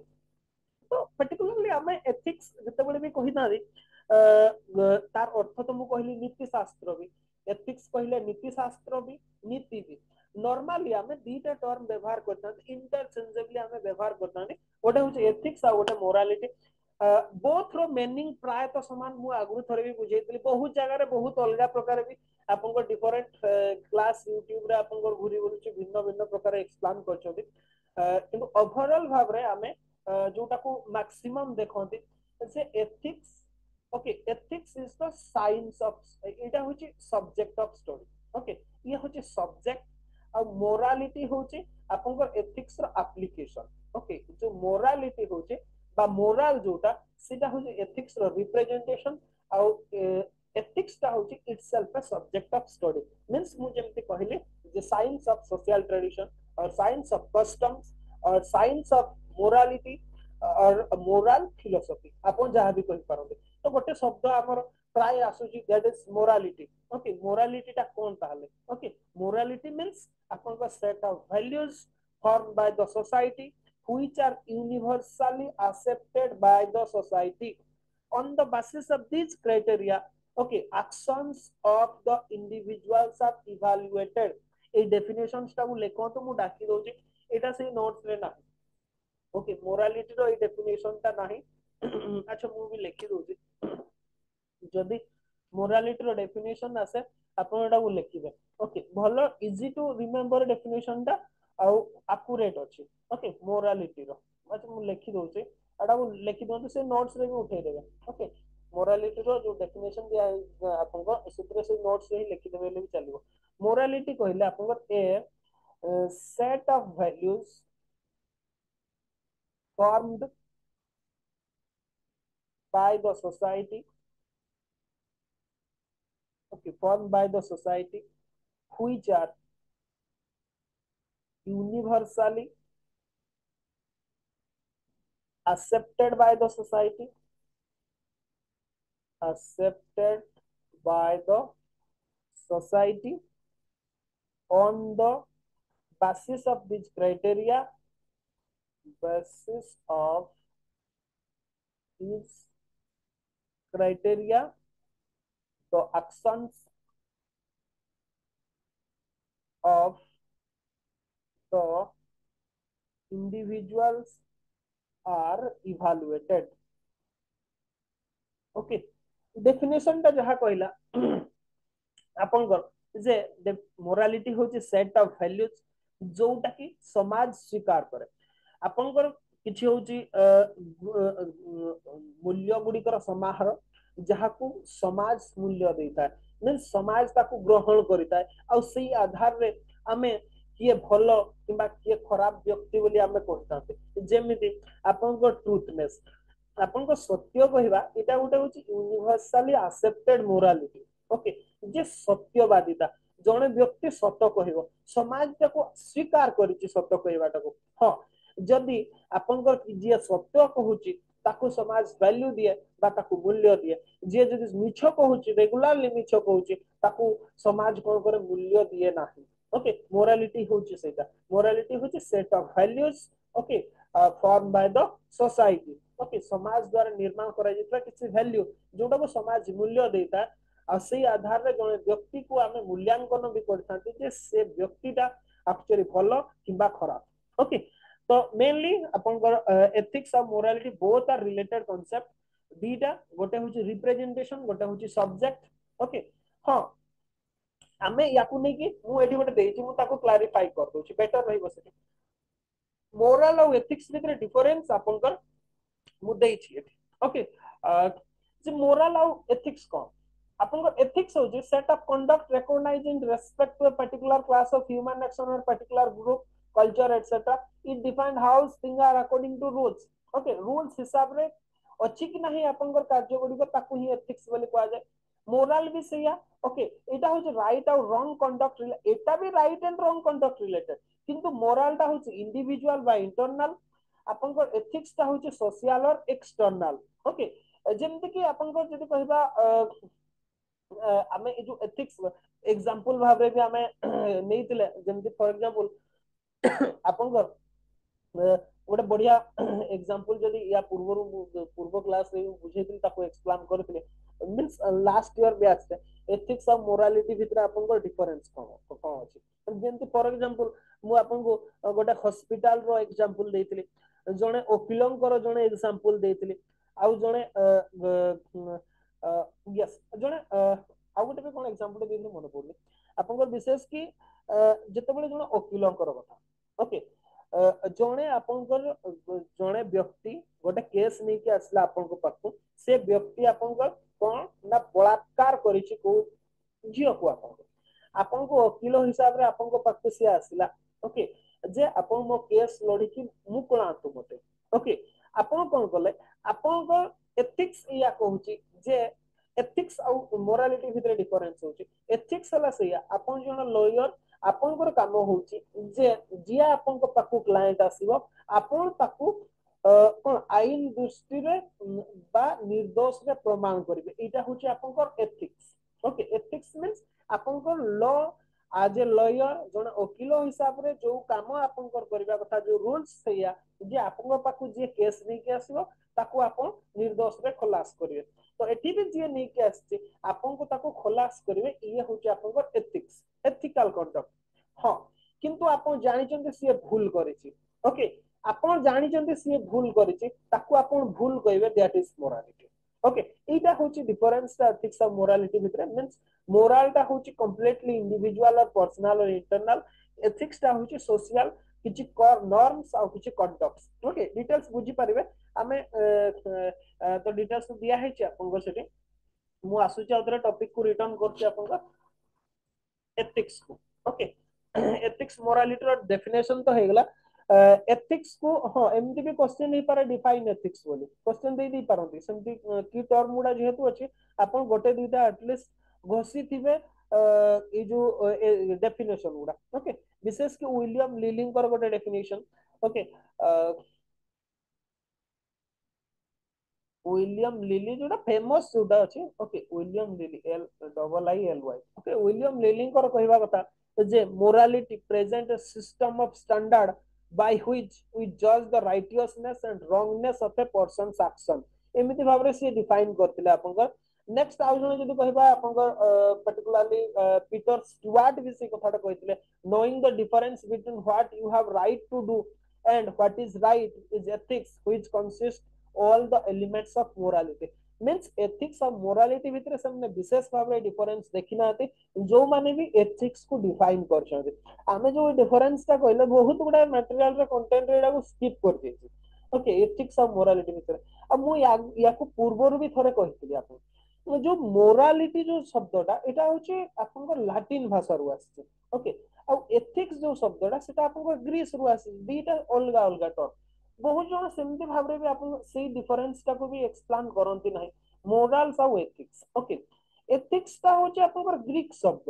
तो पर्टिकुलरली हमें एथिक्स जतबेले भी कहि दाबे तार अर्थ तो मु कहली नीति शास्त्र भी एथिक्स कहले नीति शास्त्र भी नीति भी नॉर्मली हमें दीटा टर्म व्यवहार करता इंटरचेंजेबली हमें व्यवहार करता गोटे हूँ एथिक्स आ गोटे मोरालिटी बोथ रो मीनिंग प्राय तो समान मु आगु थरे भी बुझेइतली बहुत जगह रे बहुत अलग प्रकार भी आपन डिफरेंट क्लास यूट्यूब रे आपन घुरी घुरी भिन्न भिन्न प्रकार एक्सप्लेन करछथि किंतु ओवरऑल भाव रे हमें जोटा को मैक्सिमम देखंती से ethics okay ethics is the science of एटा होची सब्जेक्ट ऑफ स्टडी ओके ये होची सब्जेक्ट आ मोरालिटी होची आपन एथिक्स रो एप्लीकेशन ओके जो मोरालिटी होची बा मोराल जोटा सेटा होची एथिक्स रो रिप्रेजेंटेशन आ एथिक्स टा होची itself a subject of study means मु जेमति कहले जे साइंस ऑफ सोशल ट्रेडिशन और साइंस ऑफ कस्टम्स और science of morality or moral philosophy आपन जहां भी कहि पारबे तो गोटे शब्द हमर प्राय आसुची that is morality okay morality टा कोन ताले ओके मोरालिटी मींस आपन का set of values formed by the society which are universally accepted by the society on the basis of these criteria okay actions of the individuals are evaluated A definitions टा लेखो तो मु डाकी दोची एटा से notes रे ना okay morality row a definition ता नाही अच्छा मु भी लिखि दोची जदी मोरालिटी रो डेफिनेशन आसे आपण एटा को लिखिबे ओके भलो इजी टू रिमेंबर डेफिनेशन ता आ एक्यूरेट अछि ओके मोरालिटी रो अच्छा मु लिखि दोची एटा को लिखि दोंतु से नोट्स रे भी उठै देबे ओके मोरालिटी रो जो डेफिनेशन दिया आपन को सित्रे से नोट्स रे लिखि देबे ले भी चलिबो मोरालिटी कहले आपन को a set of values formed by the society okay formed by the society which are universally accepted by the society accepted by the society on the basis of these criteria basis of these criteria the actions of the individuals are evaluated okay definition ता जहा कहला आपन जे morality होची set of values जोटा की समाज स्वीकार करे आपन किछि होची मूल्य गुडी कर समाहार जहा को समाज मूल्य देता है मीन समाज ताको ग्रहण करता है आ सेही आधार रे हमें किए भलो किबा किए खराब व्यक्ति बोली हमें कहताते जेमिति आपन को ट्रूथनेस आपन को सत्य कहबा एटा गोटे होची यूनिवर्सली एक्सेप्टेड मोरालिटी ओके जे सत्यवादिता जने व्यक्ति सत्य कहबो समाज ताको स्वीकार करिछि सत्य कहबाटा को हां जदी आपन को जे सत्य कहूची ताको समाज वैल्यू दिए बा ताको मूल्य दिए जे जदी मिछ कहूची रेगुलरली मिछ कहूची ताको समाज कोन करे मूल्य दिए नाही ओके मोरालिटी होची सेटा मोरालिटी होची set of values okay form by the society okay समाज द्वारा निर्माण करा जितरा किछि वैल्यू जोटा को समाज मूल्य देता आ से आधार रे जने व्यक्ति को हमें मूल्यांकन भी करथांती जे से व्यक्तिटा एक्चुअली भलो किबा खराब ओके तो मेनली अपन एथिक्स और morality both are related concept दीटा गोटे होची रिप्रेजेंटेशन गोटे होची सब्जेक्ट ओके हां हमें याकू नै कि मु एठी गोटे देइछि मु ताको क्लैरिफाई कर दोछि बेटर रहइबो सेठी मोरल और एथिक्स भितर डिफरेंस आपनकर मु देइछि एठी ओके जे मोरल और एथिक्स कोन आपनकर एथिक्स हो जे set of conduct recognize in respect to a particular class of human action or particular group culture etcetera it defined how thing are according to rules okay rules हिसाब रे अछि कि नाही आपनकर कार्य गुडी को ताकू ही एथिक्स बोली कहा जाय मोरल भी सैया ओके एटा हो जे राइट और रॉन्ग कंडक्ट एटा भी right and wrong conduct related किंतु मोरल ता हो इंडिविजुअल बा इंटरनल आपनकर एथिक्स ता हो सोशल और एक्सटर्नल ओके जेमति कि आपनकर जदी कहबा आमे ए जो एथिक्स एग्जांपल भाबरे भी आमे नेइतिले जेमति फॉर एग्जांपल आपन गोटे बढ़िया एग्जांपल जदी या पूर्व क्लास रे बुझेतिल ताको एक्सप्लेन करथिले मींस लास्ट ईयर बैच रे एथिक्स और मोरालिटी भितर आपन को डिफरेंस कोन अछि जेमति फॉर एग्जांपल मु आपन को गोटे हॉस्पिटल रो एग्जांपल देइतिली जणे ओकिलंकर जणे एग्जांपल देइतिली आउ जणे यस जणे आउ गोटे कोन एग्जांपल देइतिली मन पड़ले आपन को विशेष की जेतेबेले जणे ओकिलंकर कथा ओके जणे आपनकर जणे व्यक्ति गोटे केस नहीं कि आसला आपन को पाखु से व्यक्ति आपनकर कोन ना बलात्कार करिछि को झियो को आपन को वकील हिसाब रे आपन को पाखु से आसला ओके जे आपन मो केस लड़ी कि मु कोलांतु मते ओके आपन कोन कले आपन को एथिक्स या कहूची जे एथिक्स और मोरालिटी भितर डिफरेंस होची एथिक्स हला सेया आपन जण लॉयर आपनकर काम होची जे जिया आपनको पाखु क्लाइंट आसीबो आपन ताकू कोन आईन दृष्टि रे बा निर्दोष रे प्रमाण करिवे एटा होची आपनकर एथिक्स ओके एथिक्स मींस आपनकर लॉ आज ए लॉयर जण वकील हिसाब रे जो काम आपनकर करिवा कथा जो रूल्स सेया जे आपनको पाखु जे केस नै के आसीबो ताकू आपन निर्दोष रे खलास करिवे तो एठी भी जे नै के आछी आपनको ताकू खलास करिवे ये होची आपनकर एथिक्स एथिकल कंडक्ट हाँ किंतु आपण जानिचंते सिए भूल करिछि ओके आपण जानिचंते सिए भूल करिछि ताकू आपण भूल कहिबे दैट इज मोरालिटी ओके एटा होची डिफरेंस एथिक्स और मोरालिटी भितर मींस मोराल टा होची कंप्लीटली इंडिविजुअल और पर्सनल और इंटरनल एथिक्स टा होची सोशल किछि नॉर्म्स और किछि कंडक्ट्स ओके डिटेल्स बुझी परिबे हमें तो डिटेल्स दिया है आपन सेठी मु आसुची आउतरे टॉपिक को रिटर्न करछि आपन एथिक्स को ओके एथिक्स मोरालिटी रो डेफिनेशन तो हेगला एथिक्स को हां एमती भी क्वेश्चन नहीं पारे डिफाइन एथिक्स बोली क्वेश्चन दे दी पारंती सेमती की टर्म गुडा जेहेतु अछि आपण गोटे दुटा एटलीस्ट घोषी थिबे ए जो डेफिनेशन गुडा ओके विशेष कि विलियम लिलिंग कर गोटे डेफिनेशन ओके विलियम लिली जोटा फेमस जोटा अछि okay William Lillie L double I L Y okay William लिलिंग कर कहबा कथा जे morality present a system of standard by which we judge the righteousness and wrongness of a person's action एमिति भाबरे से डिफाइन करथिले आपनकर नेक्स्ट आउ जने जदी कहबा आपनकर पर्टिकुलरली पीटर स्टुअर्ट भी से कथाटा कहिथिले knowing the difference between what you have right to do and what is right is ethics which consists all the elements of morality means ethics और मोरालिटी भितर से विशेष भाव में डिफरेंस देखिना जो माने भी एथिक्स को डिफाइन कर आमे जो डिफरेंस ता कहले बहुत गुडा मटेरियल रे कंटेंट रे को स्किप कर देछि ओके एथिक्स और मोरालिटी भितर अब मु या को पूर्व भी थरे कहितली आपन जो मोरालिटी जो शब्दटा एटा होची आपन लैटिन भाषा रु आछि ओके आ एथिक्स जो शब्दटा सेटा आपन ग्रीस रु आछि दीटा अलगा अलगा टर्म बहुत जन सेमती भाव रे भी आपन सेही डिफरेंस टा को भी एक्सप्लेन करंती नाही मोरल्स और एथिक्स ओके एथिक्स ता होची आपन ग्रीक शब्द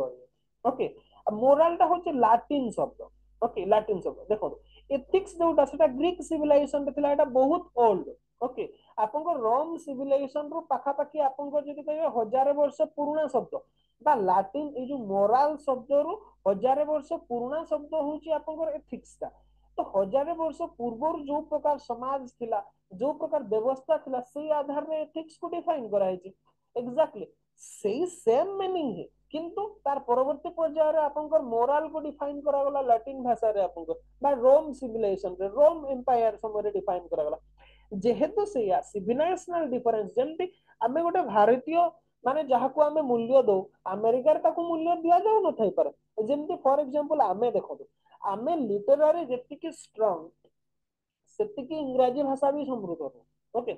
ओके मोरल ता होची लैटिन शब्द ओके लैटिन शब्द देखो एथिक्स जोटा सेटा ग्रीक सिविलाइजेशन रे थिला एटा बहुत ओल्ड ओके आपन रोम सिविलाइजेशन रो पाखा पाखी आपन जदी कहबे हजार वर्ष पुराना शब्द बा लैटिन ए जो मोरल शब्द रो हजार वर्ष पुराना शब्द होची आपन एथिक्स ता तो हजार वर्ष पूर्व जो प्रकार समाज थिला जो प्रकार व्यवस्था थिला से आधार में एथिक्स को डिफाइन करा है एग्जैक्टली सेही सेम मीनिंग है किंतु तार परवर्ती पर्याय रे आपनकर मोरल को डिफाइन करा गला लैटिन भाषा रे आपनकर बा रोम सिविलाइजेशन रे रोम एम्पायर समय रे डिफाइन करा गला जेहेतु सेया सिविलाइजेशनल डिफरेंस जेंति आमे गोटे भारतीय माने जहा को आमे मूल्य दो अमेरिका रे ताको मूल्य दिया जाउ न थाई पारे जेंति फॉर एग्जांपल आमे देखो आमे लिटरेरी जेतिकी स्ट्रांग सेतिकी इंग्रजी भाषा भी समृद्ध हो ओके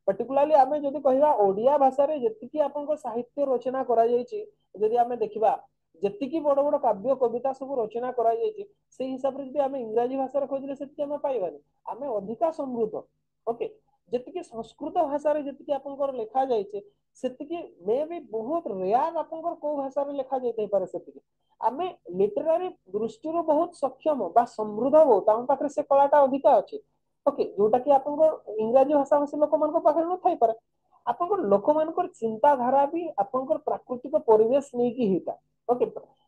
पर्टिकुलरली आमे जदी कहिबा ओडिया भाषा रे जेतिकी आपनको साहित्य रचना करा जायछि जदी आमे देखिबा जेतिकी बड़ बड़ काव्य कविता सब रचना करा जायछि से हिसाब रे जदी आमे इंग्रजी भाषा रे खोजले सेतिकी आमे पाइबानी आमे अधिका समृद्ध ओके जेतिकी संस्कृत भाषा रे जेतिकी आपनकर लेखा जायछि सेतिकी मे भी बहुत रेयर आपनकर को भाषा रे लेखा जायते पारे सेतिकी आमे लिटरेरी दृष्टि रो बहुत सक्षम बा समृद्ध हो ताम पाखरे से कलाटा अधिका अछि ओके जोटा कि आपनकर इंग्रजी भाषा भाषी लोक मन को पाखरे न थाई पारे आपन लोक मानकर चिंताधारा भी आपन प्राकृतिक परिवेश नहीं की हिता ओके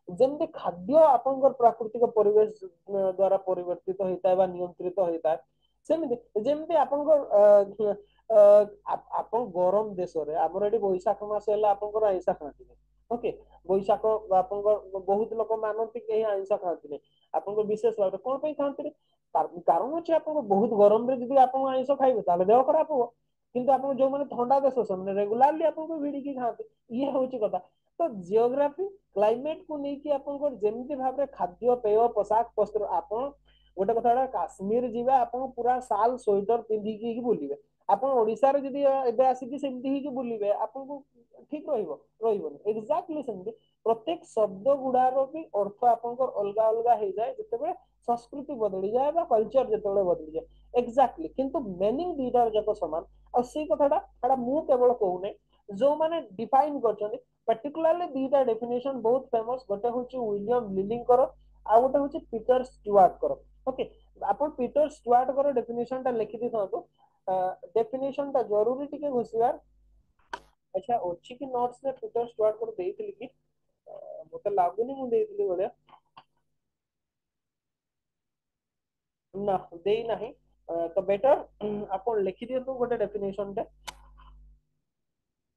जेमते खाद्य आपन प्राकृतिक परिवेश द्वारा परिवर्तित होता है नियंत्रित होता है सेमती जेमती आपन आपन गरम देश रे हमर एटी बैशाख मास हेला आपन आइसा खाती ओके बैशाख आपन बहुत लोक मानती कि आइसा खाती आपन विशेष भाव कौन पे खाती कारण अच्छे आप बहुत गरम रे जब आप आइस खाइबे ताले देह खराब हो किंतु आप जो मैंने ठंडा देश से रेगुलारली आपको भिड़िकी खाते ये हूँ कथा तो जियोग्राफी क्लाइमेट को लेकिन आप जमी भाव खाद्य पेय पोशाक वस्त्र आप गोटे कथा काश्मीर जीवा आप पूरा साल स्वेटर पिंधिकी बुलिबे आप ओडिशा रे जदी एबे आसीकी सेमती ही की बुलिबे आपको ठीक रहइबो रहइबोनी एक्जाक्टली सेमती प्रत्येक शब्द गुडार भी अर्थ आपनकर अलगा अलगा हो जाए जितेबाला संस्कृति बदली जाए कल्चर जिते बदली जाए एक्जाक्टली किंतु मीनिंग दुईटार जाक सामान आ से कथाटा मु केवल कहूने जो माने डिफाइन करछन पर्टिकुलरली दुईटा डेफिनेशन बहुत फेमस गोटे होची विलियम लिलिंगर आ गोटे होची पीटर स्टुअर्ट कर ओके आपण पीटर स्टुअर्ट कर डेफिनेशन टा लिखि दिथांतो डेफिनेशन टा जरूरी टिके घोषिबार अच्छा अछि कि नोट्स में पीटर स्टुअर्ट कर देइथिलि कि मते लागुनी मु देइथिलि बळे ना देई नाही तो बेटर आपण लिखि दियंतु गोटे डेफिनेशन टे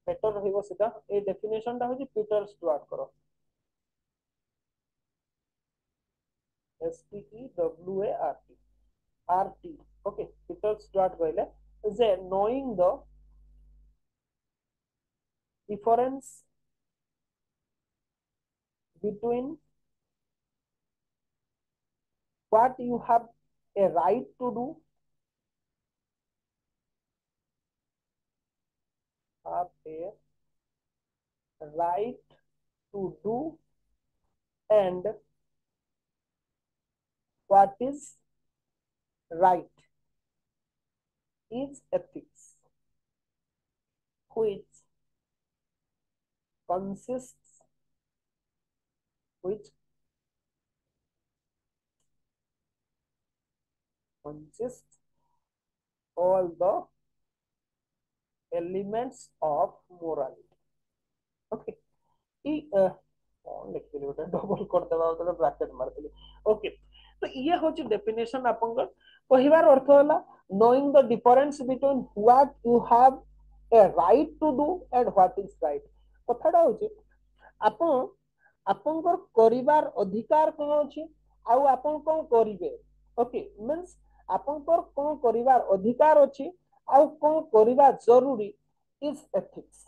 बेटर रहइबो सेटा ए डेफिनेशन टा होची पीटर स्टुअर्ट कर STEWART ओके पीटर स्टुअर्ट कहले जे knowing the difference between what you have a right to do have a right to do and what is right is ethics which consists which consists all the elements of morality okay ई कौन लिखिली गोटे double कर देबा तो bracket मार देली okay तो ये होची definition आपनकर कहिबार अर्थ होला knowing the difference between what you have a right to do and what is right कथाटा होची आपण आपनकर करिवार अधिकार कोन अछि आ आपण कोन करिवे ओके मींस आपनकर कोन करिवार अधिकार अछि आ कोन करिवा जरूरी इज एथिक्स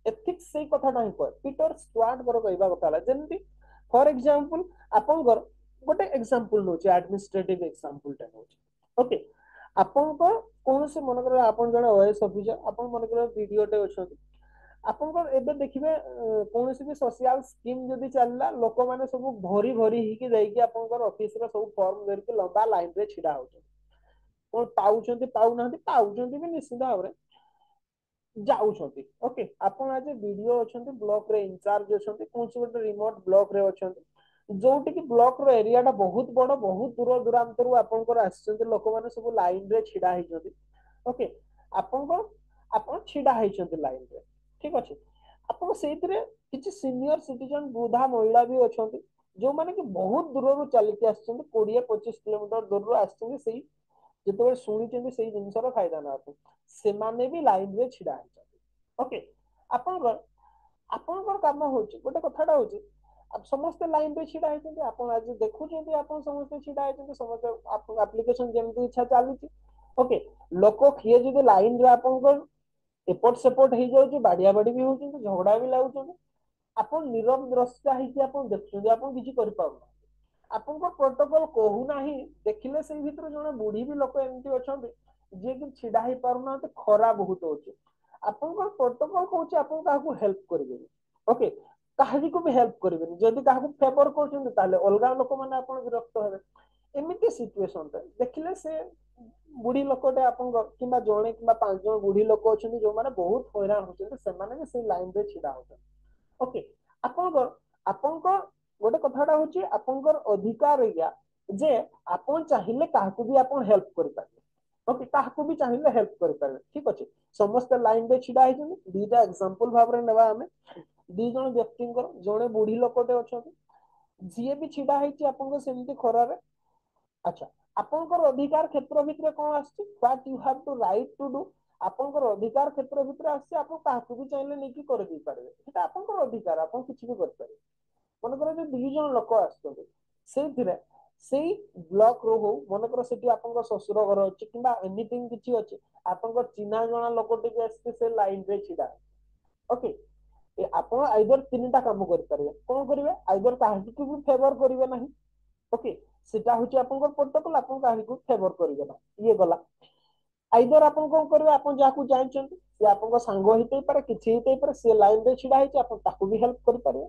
एथिक्स से कथाटा ही कह पीटर स्टुअर्ट कर कहबा कथा होला जेमति फॉर एग्जांपल आपनकर गोटे एग्जांपल नोचे एडमिनिस्ट्रेटिव एग्जांपल टा नोचे ओके आपनकर कोन से मन कर आपन जने ओएस ऑफिसर आपन मन कर वीडियो टे अछि आपनकर एबे देखिबे कोन से भी सोशल स्कीम जदी चलला लोक माने सब भरी भरी ही के जाई कि आपनकर ऑफिस रे सब फॉर्म धर के लंबा लाइन रे छिडा होछ कोन पाउछंती पाउ नांती पाउछंती भी निश्चित भाव जाउछंती ओके आपण आज वीडियो अछंती ब्लॉक रे इंचार्ज अछंती कोनसी गोटे रिमोट ब्लॉक रे अछंती जोटी कि ब्लॉक रो एरिया टा बहुत बड़ बहुत दूर दूरांतर आपनकर आछंती लोक माने सब लाइन रे छिडा हिचंती ओके आपनकर आपण छिडा हिचंती लाइन रे ठीक अछि आपण सेइतरे किछि सीनियर सिटीजन वृद्धा महिला भी अछंती जो माने कि बहुत दूर रो चली के आछंती 20-25 किलोमीटर दूर रो आछंती सेई जेतेबे सुनिचंती सेई जिंसर फायदा ना आछे सेमाने भी लाइन रे छिडा हिचंती ओके आपनकर आपनकर काम होची गोटे कथाटा होची आप समस्त लाइन रे छिडा हिचंती आपण आज देखुचंती आपण समस्त छिडा हिचंती समस्त आपण एप्लीकेशन जेमति इच्छा चालुची ओके लोक किए जदी लाइन रे आपनकर एपोर्ट सपोर्ट हो जाउची बाडिया बाडी भी होचंती झगड़ा भी लागुचंती आपण नीरव द्रष्टा ही कि आपण देखुचंती आपण किछि करि पाउना आपनकर प्रोटोकॉल कहू नाही देखिले सेई भितर जने बुढी भी लोक एमती अछंती जे कि छिडा ही पारुना तो खरा बहुत होची आपनकर प्रोटोकॉल कहूची आपण काहू हेल्प करिवे ओके काहे को भी हेल्प करिवे जदी काहू फेवर करछन ताले अलगा लोक माने आपण विरक्त हेबे एमिति सिचुएशन रे देखिले से बुढ़ी लोकटे आपण किबा जणे किबा पांच जण बुढ़ी लोक अछन जो माने बहुत हैरान होछन से माने भी से लाइन रे छिडा होछन ओके आपनकर गोटे कथाटा होची आपनकर अधिकार या जे आपण चाहिले काहू भी आपण हेल्प करि पारे ओके काहाको भी चाहिए हेल्प करि पारे ठीक अछि समस्त लाइन रे छिडा है दीटा एग्जांपल भाबरे नेबा हमें दी जण व्यक्तिंकर जणे बुढी लोकटे अछंती जिए भी छिडा है आपन सेमती खरारे अच्छा आपनकर अधिकार क्षेत्र भितर कौन आछि what you have to write to do आपनकर अधिकार क्षेत्र भितर आछि आपन काहाको भी चाहिले नेकी कर दी पारे एटा आपनकर अधिकार आपन किछि भी कर पारे मन कर जे दुई जण लोक आछथि सेथिरे सेई ब्लॉक रो हो मन कर सेठी आपनकर ससुर घर अछि किबा एनीथिंग किछि अछि आपनकर चिन्हा जणा लोकटे जे आछि से लाइन रे छिडा ओके ଆପଣ ଆଇଦର ତିନିଟା କାମ କରିପାରିବେ କଣ କରିବେ ଆଇଦର କାହାକୁ ବି ଫେଭର କରିବେ ନାହିଁ ओके सेटा होची आपनकर प्रोटोकॉल आपन काहीको फेवर करिवे ना ये गला आइदर आपन कोन करबे आपन जाकू जानचंती से आपन सांग हिते पारे किछि हिते पारे से लाइन रे छिडा हिची आपन ताकू भी हेल्प करि पारे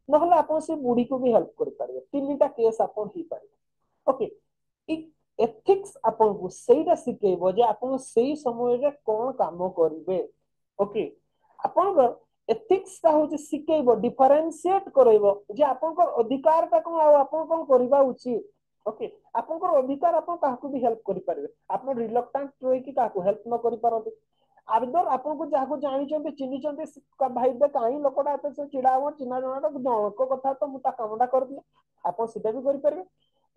नहले आपन से बुढी को भी हेल्प करि पारे तीनटा केस आपन ही पारे ओके एथिक्स आपन को सेटा सिकेइबो जे आपन सेही समय रे कोन काम करिवे ओके आपन एथिक्स ता होची सिकेइबो डिफरेंशिएट करइबो जे आपनकर अधिकार ता कोन आ आपन कोन करिबा उचित ओके आपनकर अधिकार आपन काहकु भी हेल्प करि पारबे आपन रिलक्टेंट रोइ कि काहकु हेल्प न करि पारबे आबदर आपन को जाहकु जानि चंते चिनि चंते भाई बे काई लोकडा एते से चिडा हो चिना जणाटा जणको कथा तो मुता कामडा कर दिए आपन सिधा भी करि पारबे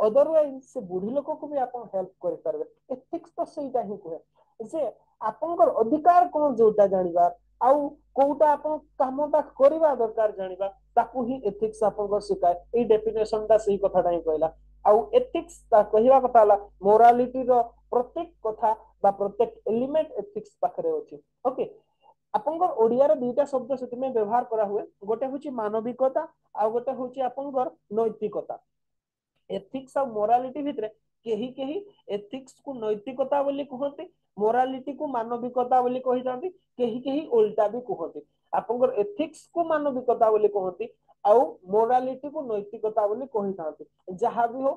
अदरवाइज से बुढी लोक को भी आपन हेल्प करि पारबे एथिक्स तो सेटा ही कहे जे आपनकर अधिकार कोन जोटा जानिबा आउ कोउटा आपन कामटा करिबा दरकार जानिबा ताकू ही एथिक्स आपन सिखाए ए डेफिनेशन ता सही कथाटा ही कहला आउ एथिक्स ता कहिबा कथा हला मोरालिटी रो प्रत्येक कथा बा प्रत्येक एलिमेंट एथिक्स पाखरे अछि ओके आपनकर ओडिया रे दुईटा शब्द सेति में व्यवहार करा हुए गोटे होची मानविकता आ गोटे होची आपनकर नैतिकता एथिक्स और मोरालिटी भितरे केही केही एथिक्स को नैतिकता बोली कहते मोरालिटी को मानविकता बोली कहि जांती केही केही उल्टा भी कहते आपनकर एथिक्स को मानविकता बोली कहते आउ मोरालिटी को नैतिकता बोली कहि जांती जहां भी हो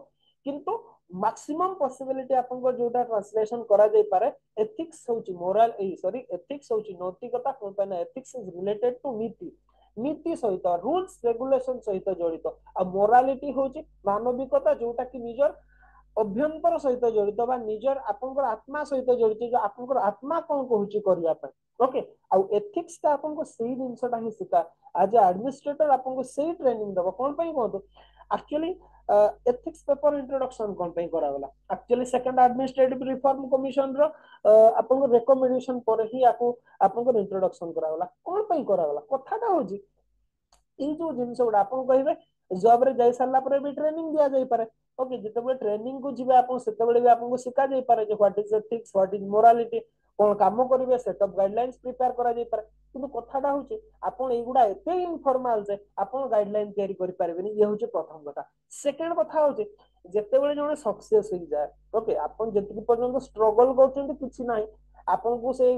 किंतु मैक्सिमम पॉसिबिलिटी आपनकर जोटा ट्रांसलेशन करा जाय पारे एथिक्स होची मोरल सॉरी एथिक्स होची नैतिकता कोन एथिक्स इज रिलेटेड टू नीति नीति सहित रूल्स रेगुलेशन सहित जड़ित आ मोरालिटी होची मानविकता जोटा कि निजर अभ्यंतर सहित जड़ित बा निजर आपनकर आत्मा सहित जड़ित जो आपनकर आत्मा कोन कहूची करिया पय ओके आ एथिक्स ता आपनको सेही जिंसटा ही सिका आज एडमिनिस्ट्रेटर आपनको सेही ट्रेनिंग दबो कोन पय कहतो एक्चुअली एथिक्स पेपर इंट्रोडक्शन कोन पय करा गला actually second administrative reform commission रो आपनको रिकमेंडेशन पर ही आपको आपनको इंट्रोडक्शन करा गला कोन पय करा गला कथाटा होजी ई जो जिंस गुडा आपन कहिबे जॉब रे जाई सारला पर भी ट्रेनिंग दिया जाई पारे ओके जेतेबे ट्रेनिंग को जिबे आपन सेतेबे भी आपन को सिखा जाई पारे जे what is ethics what is morality कोन काम करिवे सेट ऑफ गाइडलाइंस प्रिपेयर करा जाई पारे किंतु कथाटा होचे आपन एगुडा एते इनफॉर्मल जे आपन गाइडलाइन तयारी करि पारबेनी ये होचे प्रथम कथा सेकंड कथा होचे जेतेबे जने सक्सेस हो जाय ओके आपन जेतिक पर्यंत स्ट्रगल करछन्ते किछि नाही आपन को से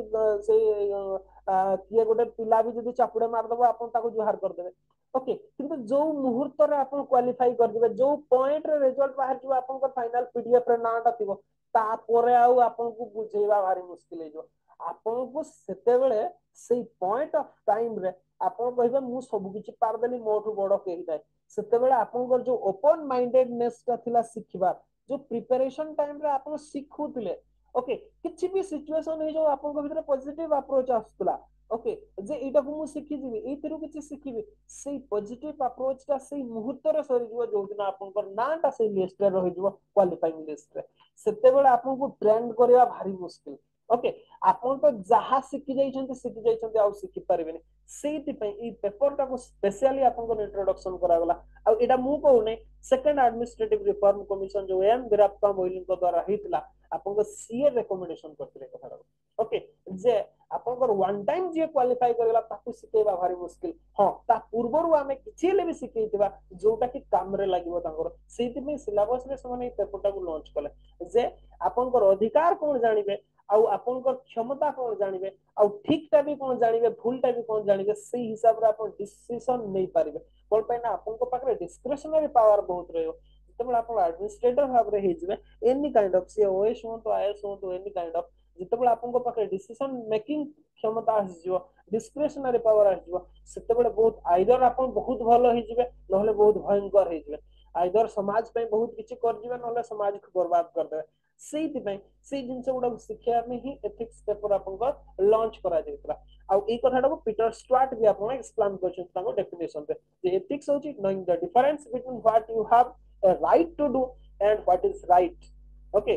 किए गोटे पिला भी जदि चापुडे मार दबो आपन ताको जुहार कर देबे ओके किंतु जो मुहूर्त रे आपन क्वालिफाई कर दिबे जो पॉइंट रे रिजल्ट बाहर जो आपन को फाइनल पीडीएफ रे नाटा थिबो ता परे आउ आपन को बुझेबा भारी मुश्किल हे जो आपन को सेते बेले सेई पॉइंट ऑफ टाइम रे आपन कहबे मु सब किछि पार देली मोठु बडो केही नाही सेते बेले आपन को जो ओपन माइंडेडनेस का थिला सिखबा जो प्रिपरेशन टाइम रे आपन सिखुतिले ओके किछि भी सिचुएशन हे जो आपन को भीतर पॉजिटिव अप्रोच आस्तला ओके जे एटा को मु सिखि जिवि एतिरु किछि सिखिबे सेई पॉजिटिव अप्रोच ता सेई मुहूर्त रे सरी जिवो जो दिन आपन को नाटा सेई लिस्ट रे रहि जिवो क्वालिफाइंग लिस्ट रे सेते बेले आपन को ट्रेंड करिया भारी मुश्किल ओके आपन तो जहा सिखि जाइछन्ते आउ सिखि पारबेनी सेति पय ई पेपर टा को स्पेशली आपन को इंट्रोडक्शन करा गला आ एटा मु कहू नै सेकंड एडमिनिस्ट्रेटिव रिफॉर्म कमिशन जो एम वीरप्पा मोइली को द्वारा हितला आपन को सीए रिकमेंडेशन करथिले कथा ओके जे आपन को वन टाइम जे क्वालिफाई करला ताकू सिखेबा भारी मुश्किल हां ता पूर्वरु आमे किछि ले भी सिखेइतबा जोटा कि काम रे लागिवो तांगर सेति में सिलेबस रे समान पेपर टा को लॉन्च कले जे आपन को अधिकार कोन जानिबे आउ आपन को क्षमता कोन जानिबे आउ ठीक ता भी कोन जानिबे भूल ता भी कोन जानिबे सेही हिसाब रे आपन डिसीजन नै पारिबे कोन पय ना आपन को पाखरे डिस्क्रिशनरी पावर बहुत रहयो जेतेबेले आपन एडमिनिस्ट्रेटर भाब रे हिजबे एनी काइंड ऑफ सीओएस हो तो आईएएस हो तो एनी काइंड ऑफ जेतेबेले आपन को पाखरे डिसीजन मेकिंग क्षमता आसीजो डिस्क्रिशनरी पावर आसीजो सेतेबेले बहुत आइदर आपन बहुत भलो हिजबे नहले बहुत भयंकर हिजबे आइदर समाज पे बहुत किछि कर जिबे नहले समाज को बर्बाद कर देबे ସେଇଥି ପାଇଁ ସେଇ ଜିନିଷ ଗୁଡା ଶିଖିବା ପାଇଁ ହିଁ ଏଥିक्ସ पेपर आपनकर लॉन्च करा जायतला आ एई कथाटा को पीटर स्टुअर्ट भी आपन एक्सप्लेन करछन ताको डेफिनेशन रे जे एथिक्स होची knowing the difference between what you have a right to do and what is right. Okay,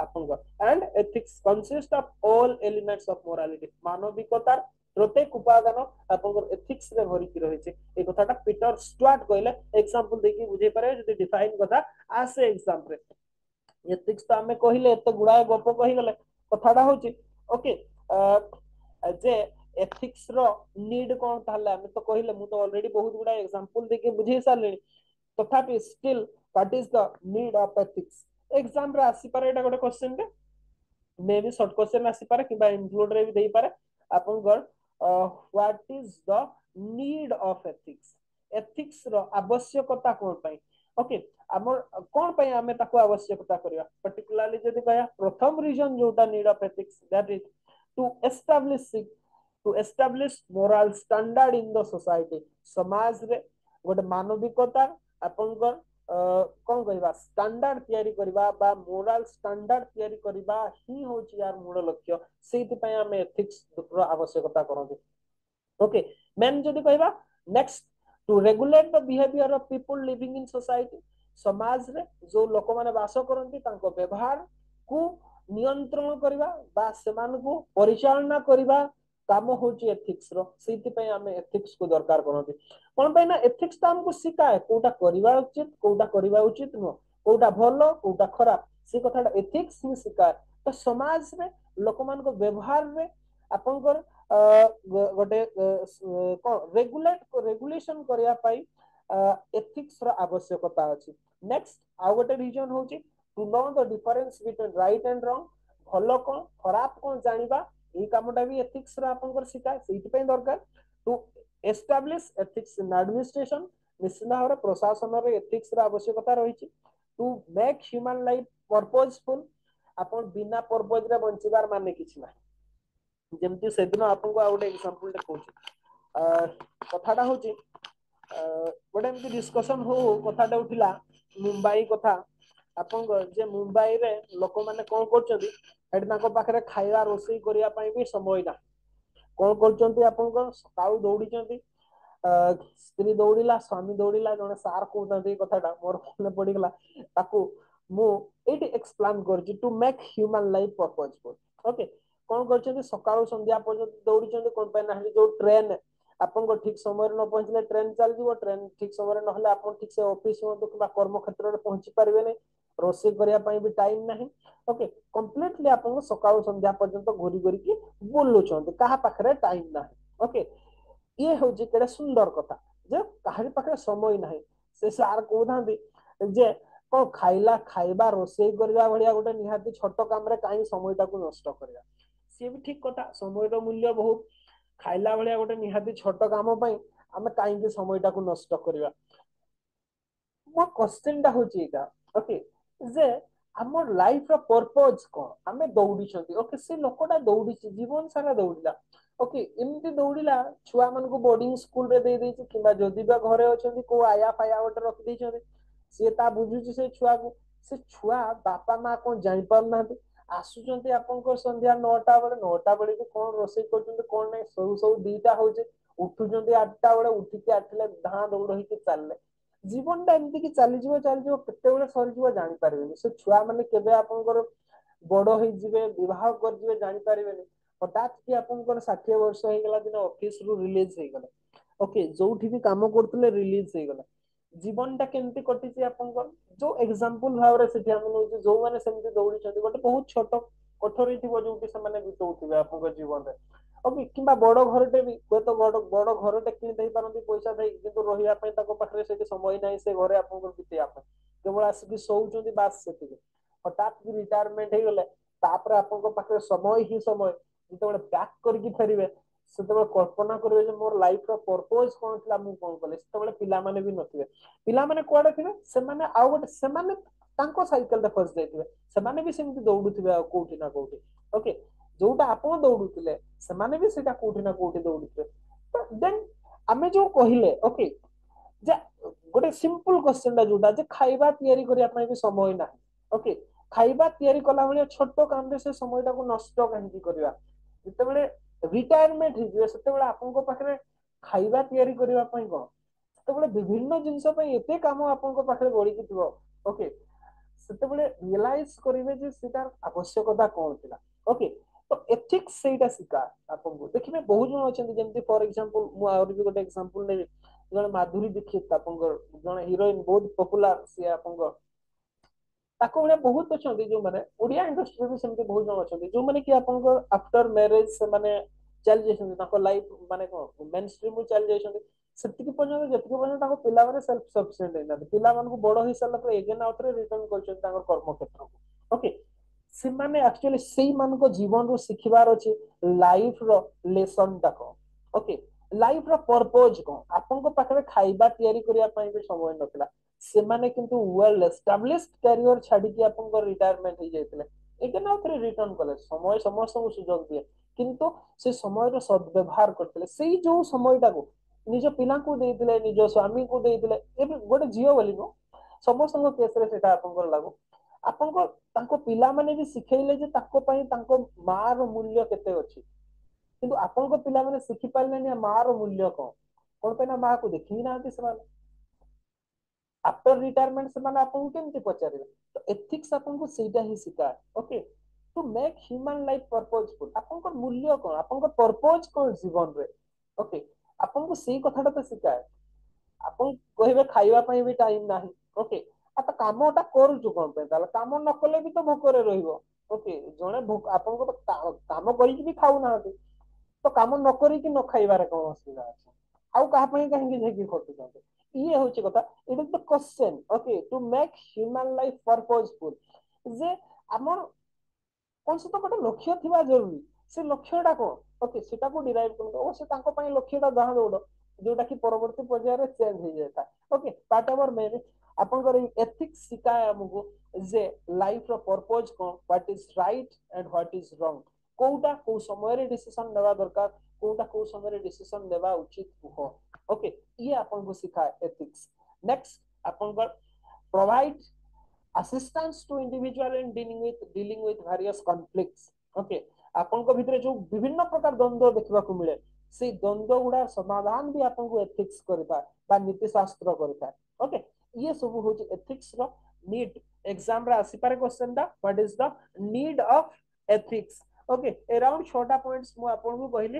आपनकर and ethics consist of all elements of morality मानविकतार प्रत्येक उपादान आपनकर एथिक्स रे भरी की रहिছে ए कथाटा पीटर स्टुअर्ट कहले एग्जांपल देखि बुझे पारे जदि डिफाइन कथा आसे एग्जांपल रे एथिक्स तो हमें कहले एत गुडा गप कहि गले कथाटा होची ओके जे एथिक्स रो नीड कोन ताले हमें तो कहले मु तो ऑलरेडी बहुत गुडा एग्जांपल देखि बुझे सालेनी तथापि still what is the need of ethics exam रे आसी पारे एटा गोटे क्वेश्चन रे मे बी शॉर्ट क्वेश्चन आसी पारे किबा इंक्लूड रे भी देई पारे आपन गड what is the need of ethics ethics रो आवश्यकता कोन पई ओके हमर कोन पई हमें ताको आवश्यकता करिया पर्टिकुलरली जदि कहया प्रथम रीजन जोटा need of ethics that is to establish moral standard in the society समाज रे गोटे मानविकता आपनकर कोन कहबा स्टैंडर्ड तयारी करबा बा मोरल स्टैंडर्ड तयारी करबा ही होची यार मूल लक्ष्य सेति पय हम एथिक्स रो आवश्यकता करते ओके मेन जदि कहबा next to regulate the behaviour of people living in society समाज रे जो लोक माने वास करंती तांको व्यवहार को नियंत्रण करबा बा सेमान को परिचालना करबा काम होची एथिक्स रो सेति पय हम एथिक्स को दरकार करते कोन पय ना एथिक्स ता हमको सिखाए कोटा करिबा उचित न कोटा भलो कोटा खराब से कथाटा एथिक्स ही सिखाए तो समाज रे लोक मान को व्यवहार रे आपनकर गोटे रेगुलेशन करिया पाई एथिक्स रो आवश्यकता अछि नेक्स्ट आ गोटे रीजन होची to know the difference between right and wrong भलो कोन खराब कोन जानिबा एई कामटा भी एथिक्स रो आपनकर सिखाए सेति पय दरकार to establish ethics in administration निश्चित भाव प्रशासन रे एथिक्स रो आवश्यकता रहिछि to make human life purposeful आपन बिना पर्पज रे बंचिबार माने किछि ना जेमति सेदिन आपन को आ गोटे एग्जांपल टे कहूची कथाटा होची गोटे एमति डिस्कशन हो कथाटा उठिला मुंबई कथा आपन जे मुंबई रे लोक माने कोन करचंदी एड ताको पाखरे खाइबा रोसई करिया पई भी समय ना कोन करचंती आपन को सकाउ दौड़ीचंती स्त्री दौड़िला स्वामी दौड़िला जने सार कहउतंती कथाटा मोर मने पड़ी गला ताकू मु एटी एक्सप्लेन करची to make human life purposeful okay कोन करचंती सकाउ संध्या पर्यंत दौड़ीचंती कोन पे ना जो ट्रेन आपन को ठीक समय न पहुंचले ट्रेन चल जीवो ट्रेन ठीक समय न हले आपन ठीक से ऑफिस हो किबा कर्म क्षेत्र रे पहुंची परबे नै रोसे करिया पई भी टाइम नाही ओके कंप्लीटली आपन को सकाउ संध्या पर्यंत घोरी घोरी की बोलुचंती कहा पाखरे टाइम नाही ओके ये होची केडे सुंदर कथा जे काहरी पाखरे समय नाही से सार कहउथांती जे को खाइला खाइबा रोसे करबा भलिया गोटे निहाती छोट काम रे काई समयटा को नष्ट करबा से भी ठीक कथा समय रो मूल्य बहुत खाइला भलिया गोटे निहाती छोट काम पई हमें काई के समयटा को नष्ट करबा मो क्वेश्चन टा होची एटा ओके जे हमर लाइफ रो पर्पस को हमें दौड़ी छथि ओके से लोकटा दौड़ी छी जीवन सारा दौड़िला ओके इमती दौड़िला छुआ मन को बोर्डिंग स्कूल रे दे देछि किबा जदी बा घरे अछंती को आया फाया ओटे रख दै छथि से ता बुझुची से छुआ को से छुआ बापा मां कोन जानि पार नाथि आसुचंती आपनकर संध्या 9टा बेले भी कोन रोसई करचंती कोन नै सब दीटा होचे उठुचंती 8टा बेले उठिके आठले धा दौड़ होइके चालले जीवन टा एमती की चली जीवो केते बेले सरी जीवो जानि पारबेनी से छुआ माने केबे आपनकर बड़ होई जिवे विवाह कर जिवे जानि पारबेनी हठात कि आपनकर 60 वर्ष हो गेला दिन ऑफिस रु रिलीज हो गेला ओके जोठी भी काम करतले रिलीज हो गेला जीवन टा केमती कटिची आपनकर जो एग्जांपल भाव रे सेठी हम नउची जो माने सेमती दौड़ी छथि गोटे बहुत छोट कठोरी थिबो जोठी से माने बितौथिबे आपनकर जीवन रे ओके किबा बड़ घरटे भी कोई तो बड़ घरटे किन देई पारंती पैसा देई किंतु रहिया पई ताको पाखरे सेठी समय नाही से घरे आपनकर बिते आपन केवल आसी सोउचंती बास सेठी हठात भी रिटायरमेंट हे गेले तापर आपनकर पाखरे समय ही समय जेतेबेले बैक करके फेरिबे सेतेबेले कल्पना करबे जे मोर लाइफ रो पर्पस कोन थिला मु कोन कले सेतेबेले पिला माने भी नथिबे पिला माने कोडे थिबे से माने आ गोटे से माने तांको साइकिल रे फस जाइथिबे से माने भी सेमति दौडुथिबे आ कोठी ना कोठी ओके जोटा आपण दौडुथिले से माने भी सेटा कोठी ना कोठी दौडुथिबे तो देन आमे जो कहिले ओके जे गोटे सिंपल क्वेश्चन दा जोटा जे खाइबा तयारी करिया पई भी समय ना ओके खाइबा तैयारी कला भाया छोट काम रे से समयटा को नष्ट काहे करबा जेतेबेले रिटायरमेंट हो जे सेतेबेले आपन पाखरे खाइबा तैयारी करबा पई को सेतेबेले विभिन्न जिंस पई एते काम आपन पाखरे गड़ी कि थिबो ओके सेतेबेले रियलाइज करिवे जे सेटा आवश्यकता कोन थिला ओके तो एथिक्स सेटा सिका आपन को देखिबे बहुत जन अछन जेंति फॉर एग्जांपल मु और भी गोटे एग्जांपल ने जने माधुरी दीक्षित आपन जने हीरोइन बहुत पॉपुलर से आपन ताको भले बहुत अछंती जो माने ओडिया इंडस्ट्री भी सेमते बहुत जन अछंती जो माने कि आपन आफ्टर मैरिज से माने चल जेछन ताको लाइफ माने को मेन स्ट्रीम में चल जेछन सेतिक पर्यंत जतिक पर्यंत ताको पिला माने सेल्फ सफिशिएंट नै ना पिला मान को बडो हिस्सा लगे एगेन आउथरे रिटर्न करछन ताको कर्म क्षेत्र को ओके से माने एक्चुअली सेई मान को जीवन रो सिखिबार अछि लाइफ रो लेसन ताको ओके लाइफ रो पर्पस को आपन को पाखरे खाइबा तयारी करिया पई भी समय नथिला ସେମାନେ କିନ୍ତୁ ୱେଲ୍ ଏଷ୍ଟାବ୍ଲିଶ୍ଡ କ୍ୟାରିୟର ଛାଡିକି ଆପଣଙ୍କର ରିଟାୟାରମେଣ୍ଟ ହେଇଯାଇଥିଲେ ଏଗେନ୍ ଆଉ ଥରେ ରିଟର୍ନ କଲେ ସମୟ ସମସ୍ତଙ୍କୁ ସୁଯୋଗ ଦିଏ କିନ୍ତୁ ସେ ସମୟର ସଦ୍ବ୍ୟବହାର କରିଥିଲେ ସେଇ ଯୋଉ ସମୟଟାକୁ ନିଜ ପିଲାଙ୍କୁ ଦେଇଥିଲେ ନିଜ ସ୍ୱାମୀଙ୍କୁ ଦେଇଥିଲେ ଏବେ ଗୋଟେ ଝିଅ ବୋଲି ନୁହଁ ସମସ୍ତଙ୍କ କେସରେ ସେଟା ଆପଣଙ୍କର ଲାଗୁ ଆପଣଙ୍କ ତାଙ୍କ ପିଲାମାନେ ବି ଶିଖେଇଲେ ଯେ ତାଙ୍କ ପାଇଁ ତାଙ୍କ ମାର ମୂଲ୍ୟ କେତେ ଅଛି କିନ୍ତୁ ଆପଣଙ୍କ ପିଲାମାନେ ଶିଖିପାରିଲେନି ମାର ମୂଲ୍ୟ କଣ ପାଇଁ ନା ମାକୁ ଦେଖି ହିଁ ନାହାନ୍ତି ସେମାନେ आफ्टर रिटायरमेंट से माने आपन केमति पचारे तो एथिक्स आपन को सेटा ही सिखा okay to make human life purposeful आपन को मूल्य कोन आपन को पर्पस कोन जीवन रे ओके आपन को सेही कथाटा तो सिखाए आपन कहबे खाइबा पई भी टाइम नाही ओके आ तो कामटा करू कोन पे ताला काम न कले भी तो भोकरे रहिबो ओके जणे भोक आपन को काम करी भी खाऊ ना तो काम न करी कि न खाइबारे कोन असुविधा अछि आउ कहा पई काहे कि खटु ये होची कथा it is the question okay to make human life purposeful जे हमर कोन से तो गोटे लक्ष्य थिबा जरूरी से लक्ष्यटा कोन ओके सेटा को डिराइव करबो ओ से ताको पई लक्ष्यटा दाहा दोडो जोटा कि परवर्ती पर्याय रे चेंज हो जाता ओके पार्ट ओवर मेन आपनकर एथिक्स सिखाए हमको जे लाइफ रो पर्पस कोन what is right and what is wrong कोउटा को समय रे डिसीजन लेवा दरकार कोउटा को समय रे डिसीजन लेवा उचित हो ओके ये आपन को सिखाए एथिक्स नेक्स्ट आपन को provide assistance to individual in dealing with various conflicts okay आपन को भितरे जो विभिन्न प्रकार द्वंद्व देखबा को मिले से द्वंद्व गुडा समाधान भी आपन को एथिक्स करता बा नीति शास्त्र करता ओके ये सब हो एथिक्स रो नीड एग्जाम रे आसी पारे क्वेश्चन दा what is the need of ethics okay around 6टा पॉइंट्स मु आपन को कहली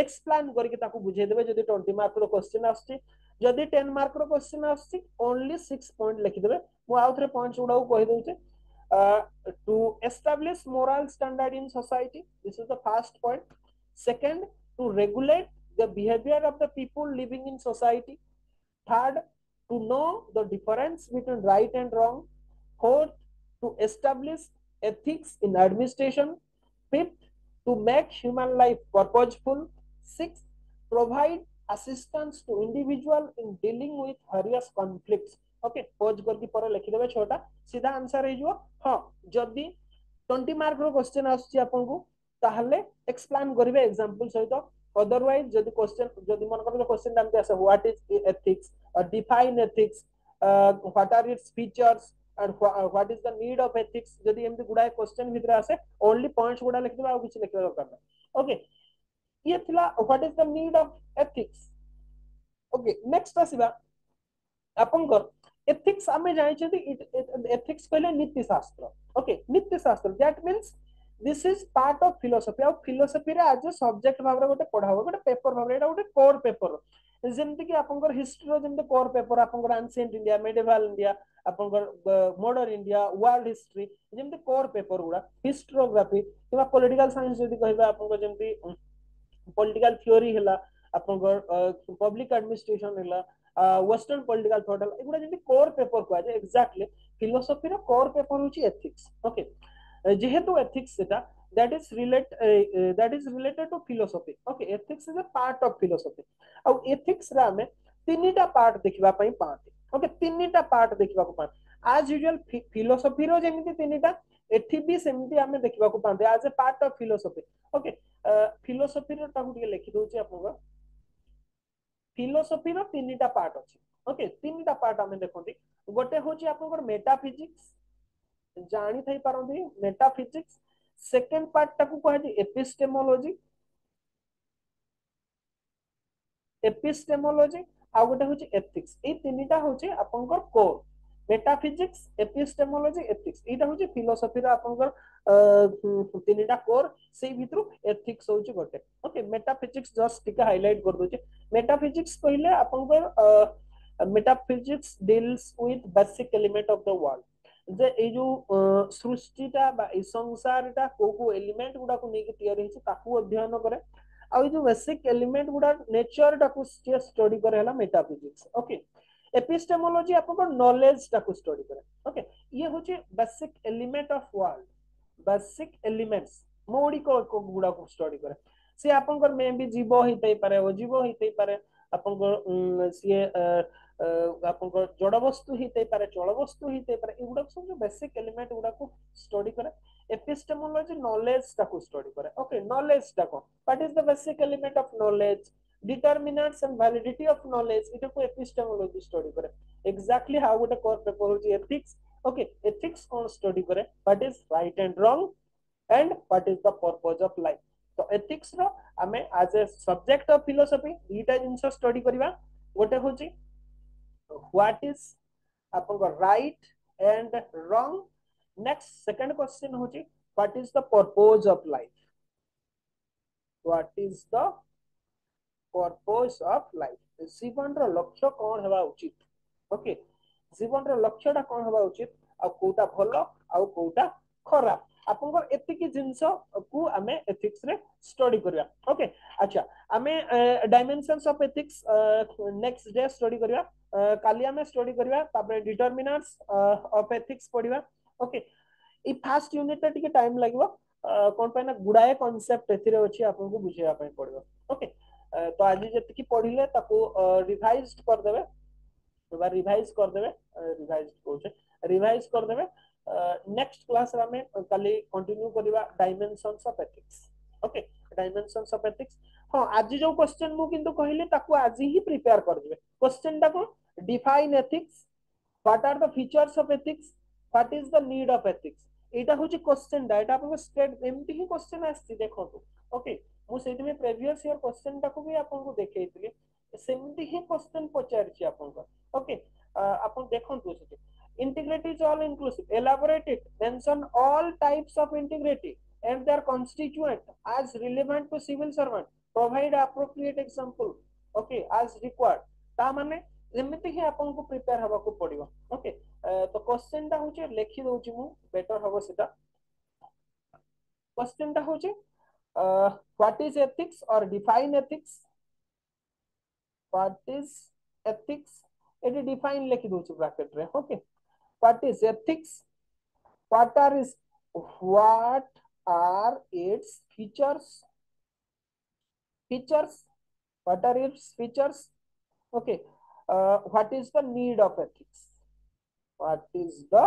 एक्सप्लेन करके ताको बुझे देबे जदी 20 मार्क रो क्वेश्चन आछी जदी 10 मार्क रो क्वेश्चन आछी ओनली 6 पॉइंट लिखि देबे मु आउथरे पॉइंट्स गुडा को कहि दउचे to establish moral standard in society this is the first point second to regulate the behavior of the people living in society third to know the difference between right and wrong fourth to establish ethics in administration fifth to make human life purposeful sixth provide assistance to individual in dealing with various conflicts okay pose करके पर लिखि देबे छोटा सीधा answer हे जो हां जदी 20 mark रो question आछि आपन को ताहले एक्सप्लेन करिवे एग्जांपल सहित अदरवाइज जदी क्वेश्चन जदी मन कर क्वेश्चन नाम आसे what is ethics define ethics what are its features and what is the need of ethics जदी एमती गुडा क्वेश्चन भितर आसे ओनली पॉइंट्स गुडा लिखि देबा आ किछ लिखबा दरकार नै ओके ये थिला what is the need of ethics okay next आसीबा आपनकर एथिक्स आमे जानि छथि एथिक्स कहले नीति शास्त्र ओके नीति शास्त्र that means this is part of philosophy और फिलोसफी रे आज सब्जेक्ट भाबरे गोटे पढाबो गोटे पेपर भाबरे एटा गोटे कोर पेपर जेमति कि आपनकर हिस्ट्री रो जेमति कोर पेपर आपनकर एंशिएंट इंडिया मेडिवल इंडिया आपनकर मॉडर्न इंडिया वर्ल्ड हिस्ट्री जेमति कोर पेपर गुडा हिस्टोग्राफी किबा पॉलिटिकल साइंस जदी कहबा आपनकर जेमति पॉलिटिकल थ्योरी हला आपनकर पब्लिक एडमिनिस्ट्रेशन हला वेस्टर्न पॉलिटिकल थॉट एगुडा जेमति कोर पेपर को आजे एग्जैक्टली फिलोसफी रो कोर पेपर होची एथिक्स ओके जेहेतु एथिक्स सेटा that is related to philosophy okay ethics is a part of philosophy और एथिक्स रा में तीनटा पार्ट देखिबा पई पाते ओके तीनटा पार्ट देखिबा को पाते आज यूजुअल फिलोसफी रो जेमति तीनटा एथि भी सेमति हमें देखिबा को पाते as a part of philosophy okay philosophy रो ताकू के लिखि दोची आपन फिलोसफी रो तीनटा पार्ट अछि ओके तीनटा पार्ट हमें देखंती गोटे होची आपनकर मेटाफिजिक्स जानी थाई पारंती मेटाफिजिक्स सेकंड पार्ट टाकू कहै एपिस्टेमोलॉजी एपिस्टेमोलॉजी आ गोटे होची एथिक्स ए तीनटा होची आपनकर कोर मेटाफिजिक्स एपिस्टेमोलॉजी एथिक्स एटा होची फिलोसफी रा आपनकर तीनटा कोर से भितरु एथिक्स होची गोटे ओके मेटाफिजिक्स जस्ट टिका हाइलाइट कर दोचे मेटाफिजिक्स कहले आपनकर metaphysics deals with basic element of the world जे ए जो सृष्टिटा बा ए संसारटा को एलिमेंट गुडा को नेकी तैयार हिची ताकू अध्ययन करे आ जो बेसिक एलिमेंट गुडा नेचर टाकू स्टडी करे हला मेटाफिजिक्स ओके एपिस्टेमोलॉजी आपको नॉलेज टाकू स्टडी करे ओके ये होची basic element of world basic elements मौलिक गुडा को स्टडी करे से आपनकर मे भी जीव हितै पारे अजीव हितै पारे आपनकर से आपनकर जड़ वस्तु हितै पारे चल वस्तु हितै पारे एगुडा सब जो बेसिक एलिमेंट गुडा को स्टडी करे एपिस्टेमोलॉजी नॉलेज टाकू स्टडी करे ओके नॉलेज टाको what is the basic element of knowledge determinants and validity of knowledge ita ko epistemology study kare exactly how would a core paper hoji ethics okay ethics kon study kare what is right and wrong and what is the purpose of life तो ethics ro ame as a subject of philosophy dita jinsa study kariba gote hoji what is आपन right and wrong next second question hoji what is the purpose of life what is the purpose of life जीवन रो लक्ष्य कोन हेबा उचित okay जीवन रो लक्ष्य टा कोन हेबा उचित आ कोटा भलो आ कोटा खराब आपनकर एतिकी जिंस को हमें एथिक्स रे स्टडी करबा ओके अच्छा हमें dimensions of ethics next day study करबा काली हमें स्टडी करबा तापर डिटरमिनेंट्स ऑफ एथिक्स पढिबा ओके ई फर्स्ट यूनिट टिके टाइम लागबो कोन पैना गुडाए कांसेप्ट एथिरे अछि आपनको बुझेबा पय पड़बो ओके तो आज जति पढ़िले ताको रिवाइज कर देबे रिवाइज कर देबे रिवाइज कोचे रिवाइज कर देबे नेक्स्ट क्लास रा में काली कंटिन्यू करबा dimensions of ethics okay dimensions of ethics हां आज जो क्वेश्चन मु किंतु कहिले ताको आज ही प्रिपेयर कर देबे क्वेश्चन ता को define ethics what are the features of ethics what is the need of ethics एटा होची क्वेश्चन दा एटा आपन स्टेट एमटी ही क्वेश्चन आछि देखो तो ओके मु सेति में प्रीवियस ईयर क्वेश्चन ता को भी आपन को देखेइतली सेमती ही क्वेश्चन पचारछि आपन को ओके आपन देखंतु सेति integrity is all inclusive elaborate it mention all types of integrity and their constituent as relevant to civil servant provide appropriate example okay as required ता माने जेमिति ही आपन को प्रिपेयर हबा को पड़िबो ओके तो क्वेश्चन ता होचे लेखि दोछि मु बेटर हबो सेटा क्वेश्चन ता होचे what is ethics or define ethics what is ethics it define lekhi dochu bracket re okay what is ethics what are its features what are its features okay what is the need of ethics what is the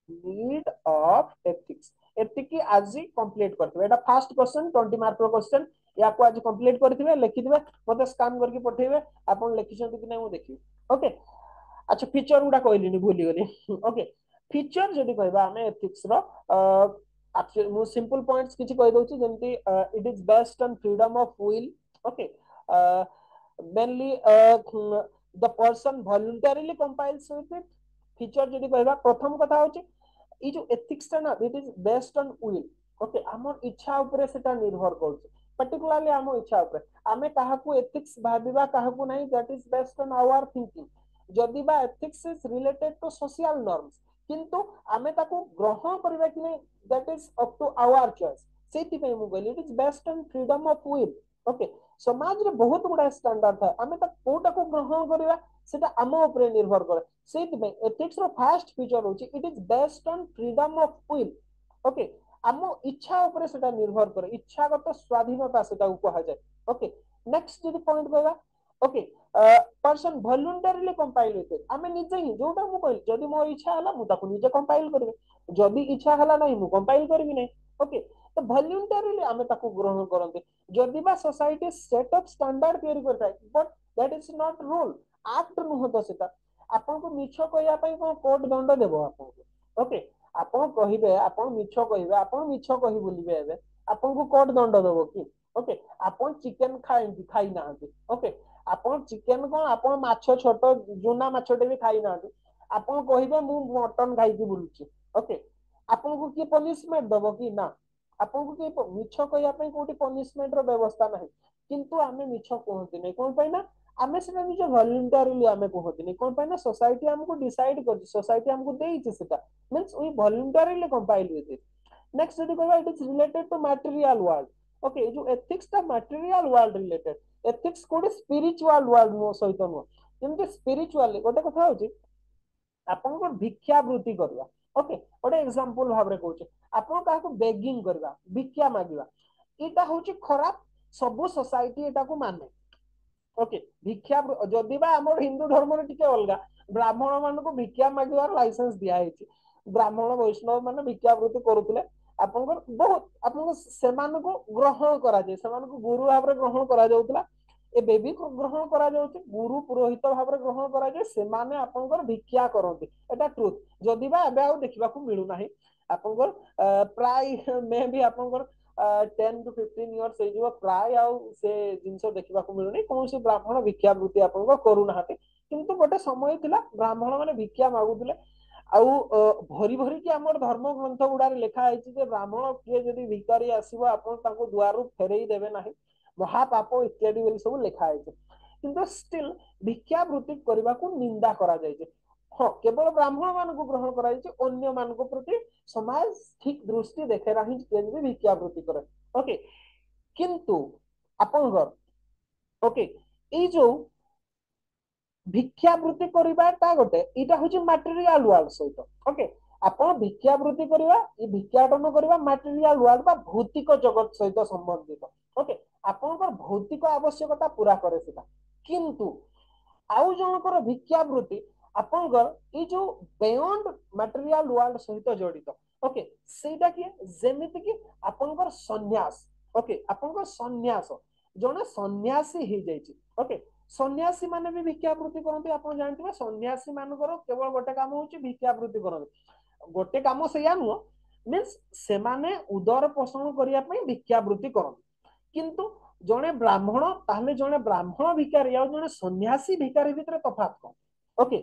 need of ethics एतिकी आज complete करथिबे एटा first question 20 mark रो question या को आज complete करथिबे लिखिथिबे मते scan करके पठेबे आपन लिखिछन कि नै मु देखि ओके अच्छा फीचर गुडा कहलिनी भूली गली ओके फीचर जदी कहबा हमें एथिक्स रो एक्चुअली मु सिंपल पॉइंट्स किछि कहि दोछि जेंति it is based on freedom of will okay mainly the person voluntarily compiles with it feature जदी कहबा प्रथम कथा होछि ई जो एथिक्स ता ना it is based on will okay हमर इच्छा ऊपर सेटा निर्भर करछ पर्टिकुलरली हम इच्छा ऊपर हमें काहा को एथिक्स भाबिबा काहा को नहीं that is based on our thinking जदी बा ethics is related to social norms किंतु हमें ताको ग्रहण करबा कि नहीं that is up to our choice सेति पे मु कहली it is based on freedom of will okay समाज रे बहुत गुडा स्टैंडर्ड था हमें ता कोटा को ग्रहण करबा सेटा हम ऊपर निर्भर करे सेति पे एथिक्स रो फर्स्ट फीचर होची it is based on freedom of will okay हम इच्छा ऊपर सेटा निर्भर करे इच्छागत स्वाधीनता सेटा कहा जाय ओके नेक्स्ट जदी पॉइंट कहबा ओके पर्सन वॉलंटरीली कंपाइल होते हमें निजे ही जोटा मु कहली जदी मोर इच्छा हला मु ताको निजे कंपाइल करबे जदी इच्छा हला नहीं मु कंपाइल करबी नहीं ओके तो वॉलंटरीली हमें ताको ग्रहण करंते जदी बा सोसाइटी सेट अप स्टैंडर्ड तयारी करता है but that is not rule act नुह तो सेटा आपन को मिछ कहया पई को कोर्ट दंड देबो आपन को ओके आपण कहिबे आपण मिछ कहिबे आपण मिछ कहि बोलिबे एबे आपन को कोर्ट दंड देबो कि ओके आपण चिकन खाई नाहंती ओके आपण चिकन कोन आपण माछ छोट जुना माछटे भी खाई नाहंती आपण कहिबे मु मटन खाइकी बुलुची ओके आपण को की पनिशमेंट दबो कि ना आपण को की मिछ कहिया पई कोठी पनिशमेंट रो व्यवस्था नाही किंतु आमे मिछ कहंती नै कोन पई ना आमे सेटा निज वॉलंटरीली आमे कहंती नै कोन पई ना सोसाइटी हमको डिसाइड करछि सोसाइटी हमको देइछि सेटा means we voluntarily compile with it next यदि कहबा it is related to material world okay जो एथिक्स ता मटेरियल वर्ल्ड रिलेटेड एथिक्स कोडी स्पिरिचुअल वर्ल्ड नो सहित नो जेमति स्पिरिचुअली गोटे कथा होछि आपन को भिक्षा वृत्ति करबा ओके गोटे एग्जांपल भाबरे कहूछि आपन काहा को बेगिंग करबा भिक्षा मागिबा एटा होछि खराब सब सोसाइटी एटा को माने ओके भिक्षा जदि बा हमर हिंदू धर्म रे टिके अलगा ब्राह्मण मान को भिक्षा मागिबार लाइसेंस दिया है ब्राह्मण वैष्णव मान भिक्षा वृत्ति करुले बहुत आपन सेमान को ग्रहण करा जाय सेमान को गुरु भाव ग्रहण करा जाउतला एबे भी ग्रहण करा जाउछि गुरु पुरोहित भाव ग्रहण करा जाय सेमाने आपनकर भिक्षा करंती एटा ट्रुथ जदि बा एबे आ देखिबा को मिलु नाही आपनकर प्राय मे भी आपनकर 10 to 15 इयर्स हे जो प्राय आ से जिंस देखिबा को मिलु नै कोनोसी ब्राह्मण भिक्षा वृत्ति आपनकर करू नाहाते किंतु गोटे समय थिला ब्राह्मण माने भिक्षा मागुथिले आउ भरी भरी कि हमर धर्म ग्रंथ गुडारे लिखा आइछि जे ब्राह्मण किए जदि भिकारी आसीबो आपन ताको दुआरु फेरई देबे नाही महापाप इत्यादि बोली सब लिखा आइछि किंतु स्टिल भिक्षा वृत्ति करबा को निंदा करा जाइछि हाँ केवल ब्राह्मण मान को ग्रहण करा जाइछि अन्य मान को प्रति समाज ठीक दृष्टि देखे रही के भी भिक्षा वृत्ति करे ओके किंतु आपनगर ओके ई जो भिक्षा वृत्ति करवाटा गोटे इटा हूँ मटेरियल वर्ल्ड सहित ओके आपण भिक्षा वृत्ति करवा भिक्षाटन करवा मटेरियल वर्ल्ड बा भौतिक जगत सहित संबंधित ओके आपनकर भौतिक आवश्यकता पूरा करे सेटा किंतु आउ जनकर भिक्षा वृत्ति आपनकर ई जो बियॉन्ड मटेरियल वर्ल्ड सहित जड़ित ओके सेटा कि जेमिति कि आपनकर सन्यास ओके आपनकर सन्यास जने सन्यासी हे जाइछि ओके सन्यासी माने भी भिक्षा वृत्ति करते आप जानते सन्यासी मानकर केवल गोटे काम होची भिक्षा वृत्ति करते गोटे काम सैया नुह मीन्स से माने उदर पोषण करिया पई भिक्षा वृत्ति करते किंतु जने ब्राह्मण ताहले जने ब्राह्मण भिखारी आ जने सन्यासी भिखारी भितर तफात कम ओके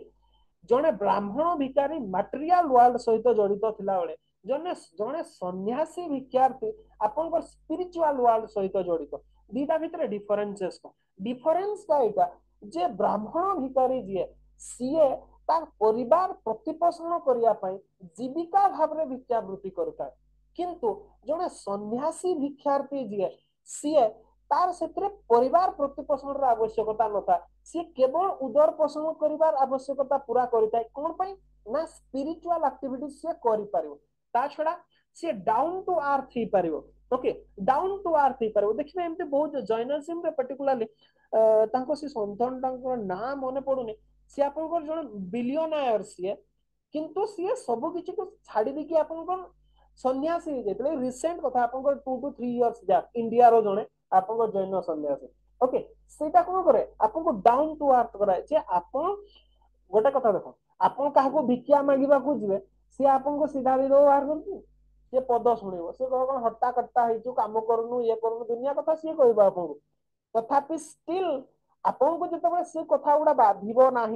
जने ब्राह्मण भिखारी मटेरियल वर्ल्ड सहित जड़ित थिला बेले जने जने सन्यासी भिक्षार्थी आपनकर स्पिरिचुअल वर्ल्ड सहित जड़ित दीटा भितर डिफरेंसेस डिफरेंस का एटा जे ब्राह्मण भिखारी जे सीए तार परिवार प्रतिपोषण करिया पई जीविका भाबरे भिक्षा वृत्ति करता किंतु जने सन्यासी भिक्षार्थी जे सीए तार सेतरे परिवार प्रतिपोषण रा आवश्यकता नथा सी केवल उदर पोषण करिवार आवश्यकता पूरा करिताय कोन पई ना स्पिरिचुअल एक्टिविटी से करि पारिबो ता छडा सी डाउन टू अर्थ ही पारिबो ओके डाउन टू अर्थ ही पारिबो देखिबे एमते बहुत जैनिज्म रे पर्टिकुलरली तांको से संतन तांको ना मने पडुने सी आपनकर जण बिलियनर सी किंतु सी सब किछि को छाडी दे कि आपनकर सन्यासी जेतले रिसेंट कथा आपनकर 2 to 3 इयर्स जा इंडिया रो जणे आपनकर जैन सन्यासी ओके सेटा कोन करे आपनको डाउन टू अर्थ कराय जे आपन गोटे कथा देखो आपन काहा को भिक्षा मांगिबा को जिवे से आपनको सीधा व्यवहार करती से पद शुणिब से कह कौन हट्टा कट्टा हो कम करनु ये करनु दुनिया कथा सी कह आपको तथापि स्टिल आपको जिते से कथा गुड़ा बाधिब ना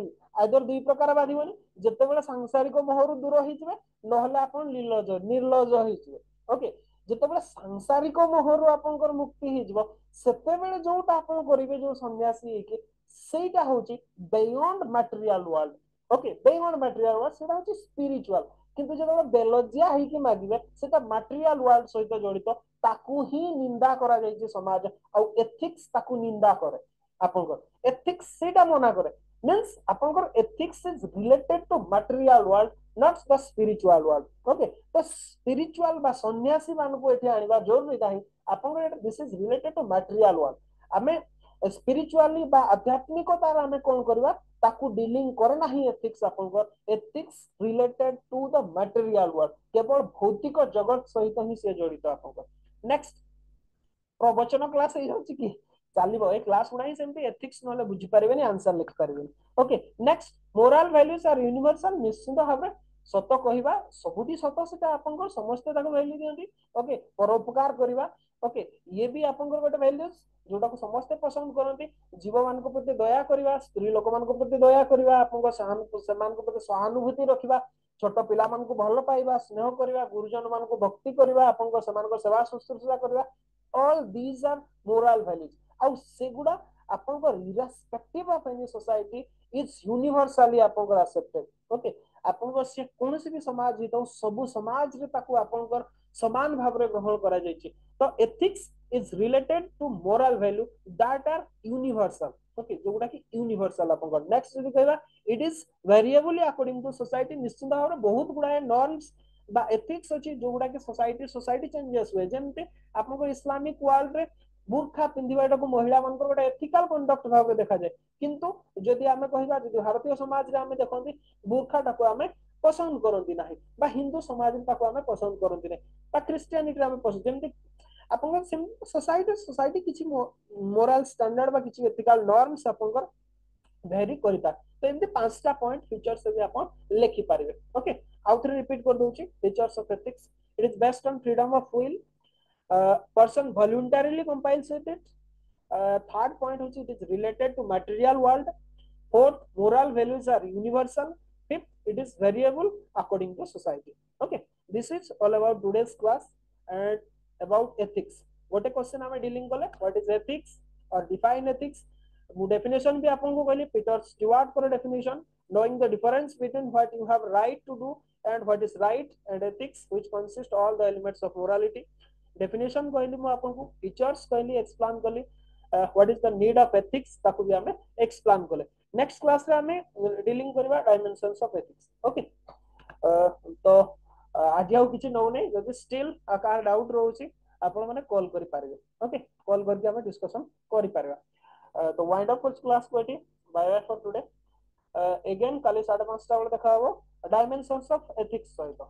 आदर दुई प्रकार बाधिबनी जिते सांसारिक मोहर दूर होइजिबे नहले आपन निर्लज निर्लज होइजिबे ओके जिते सांसारिक मोहर आपनकर मुक्ति होइजिबो सेते बेले जोटा आपन करिवे जो सन्यासी हेके सेटा होची beyond material world okay beyond material world सेटा होची स्पिरिचुअल किंतु जो बेलजिया होइके मागिबे सेटा मटेरियल वर्ल्ड सहित जड़ित ताकू ही निंदा करा जाइए समाज आउ एथिक्स ताकू निंदा करे आपनकर एथिक्स सेटा मना करे मींस आपनकर ethics is related to material world not the spiritual world okay तो स्पिरिचुअल बा सन्यासी मान को एठी आनिबा जरूरी नाही आपनकर this is related to material world हमें स्पिरिचुअली बा आध्यात्मिकता हमें कोन करबा ताकू डीलिंग करे नाही एथिक्स आपनकर ethics related to the material world केवल भौतिक जगत सहित ही से जड़ित आपनकर नेक्स्ट प्रवचन क्लास हे जाउची की चलिबो ए क्लास गुडा ही सेमती एथिक्स नले बुझी पारिबेनी आंसर लिख पारिबेनी okay next moral values are universal निश्चित भाबे सत कहवा सबुठी सत से आप समस्ते वैल्यू दिखती ओके परोपकार करवा ओके ये भी आप गोटे वैल्यूज जोटा को समस्ते पसंद करती जीव मान प्रति दया करवा स्त्री लोक मान प्रति दया करवा प्रति सहानुभूति रखा छोट पिला मान भल पाइबा स्नेह करवा गुरुजन मान भक्ति करवा सेवा शुश्रूषा करवा all these are moral values आउ सेगुडा आपन irrespective of any society is universally आपन एक्सेप्टेड ओके आपन से कौन भी समाज हित सब समाज रे ताकू आपन समान भाव रे ग्रहण करा जायछि तो ethics is related to moral value that are universal okay जोगुडा कि यूनिवर्सल आपन नेक्स्ट जदि कहबा it is variable according to society निश्चित भाव रे बहुत गुडा नॉर्म्स बा एथिक्स अछि जोगुडा कि सोसाइटी चेंजेस हुए जेमते आपन इस्लामिक वर्ल्ड रे बुर्खा पिंधिबाटा को महिला मान गोटे एथिकल कंडक्ट भाव देखा जाए किंतु जदि आमे कहिबा जदि भारतीय समाज रे आमे देखंती बुर्खाटा को आमे पसंद करंती नाही बा हिंदू समाज रे ताको आमे पसंद करंती नाही बा क्रिश्चियनिटी रे आमे पसंद जेमति आपन सोसाइटी किछि मोरल स्टैंडर्ड बा किछि एथिकल नॉर्म्स आपन वेरी करिता तो एमती पांचटा पॉइंट फीचर्स से भी आपण लिखि पारिबे ओके आउट रिपीट कर दोछि features of ethics it is based on freedom of will person voluntarily compiles with it third point which it is related to material world fourth moral values are universal fifth it is variable according to society okay this is all about today's class and about ethics what a question am I dealing kole what is ethics or define ethics मु definition भी आपन को कहली Peter Stuart पर definition knowing the difference between what you have right to do and what is right and ethics which consist all the elements of morality definition कहली मु आपन को फीचर्स कहली एक्सप्लेन करली what is the need of ethics ताकू भी हमें explain करले नेक्स्ट क्लास रे हमें डीलिंग करबा डायमेंशंस ऑफ एथिक्स ओके तो आज आउ किछि नौ नै जदि स्टिल आकार डाउट रहउची आपण माने कॉल करि पारबे ओके कॉल करके हमें डिस्कशन करि पारबा तो वाइंड अप क्लास को एटी bye bye for today again काली 5:30 बेले देखा हबो डायमेंशंस ऑफ एथिक्स सहित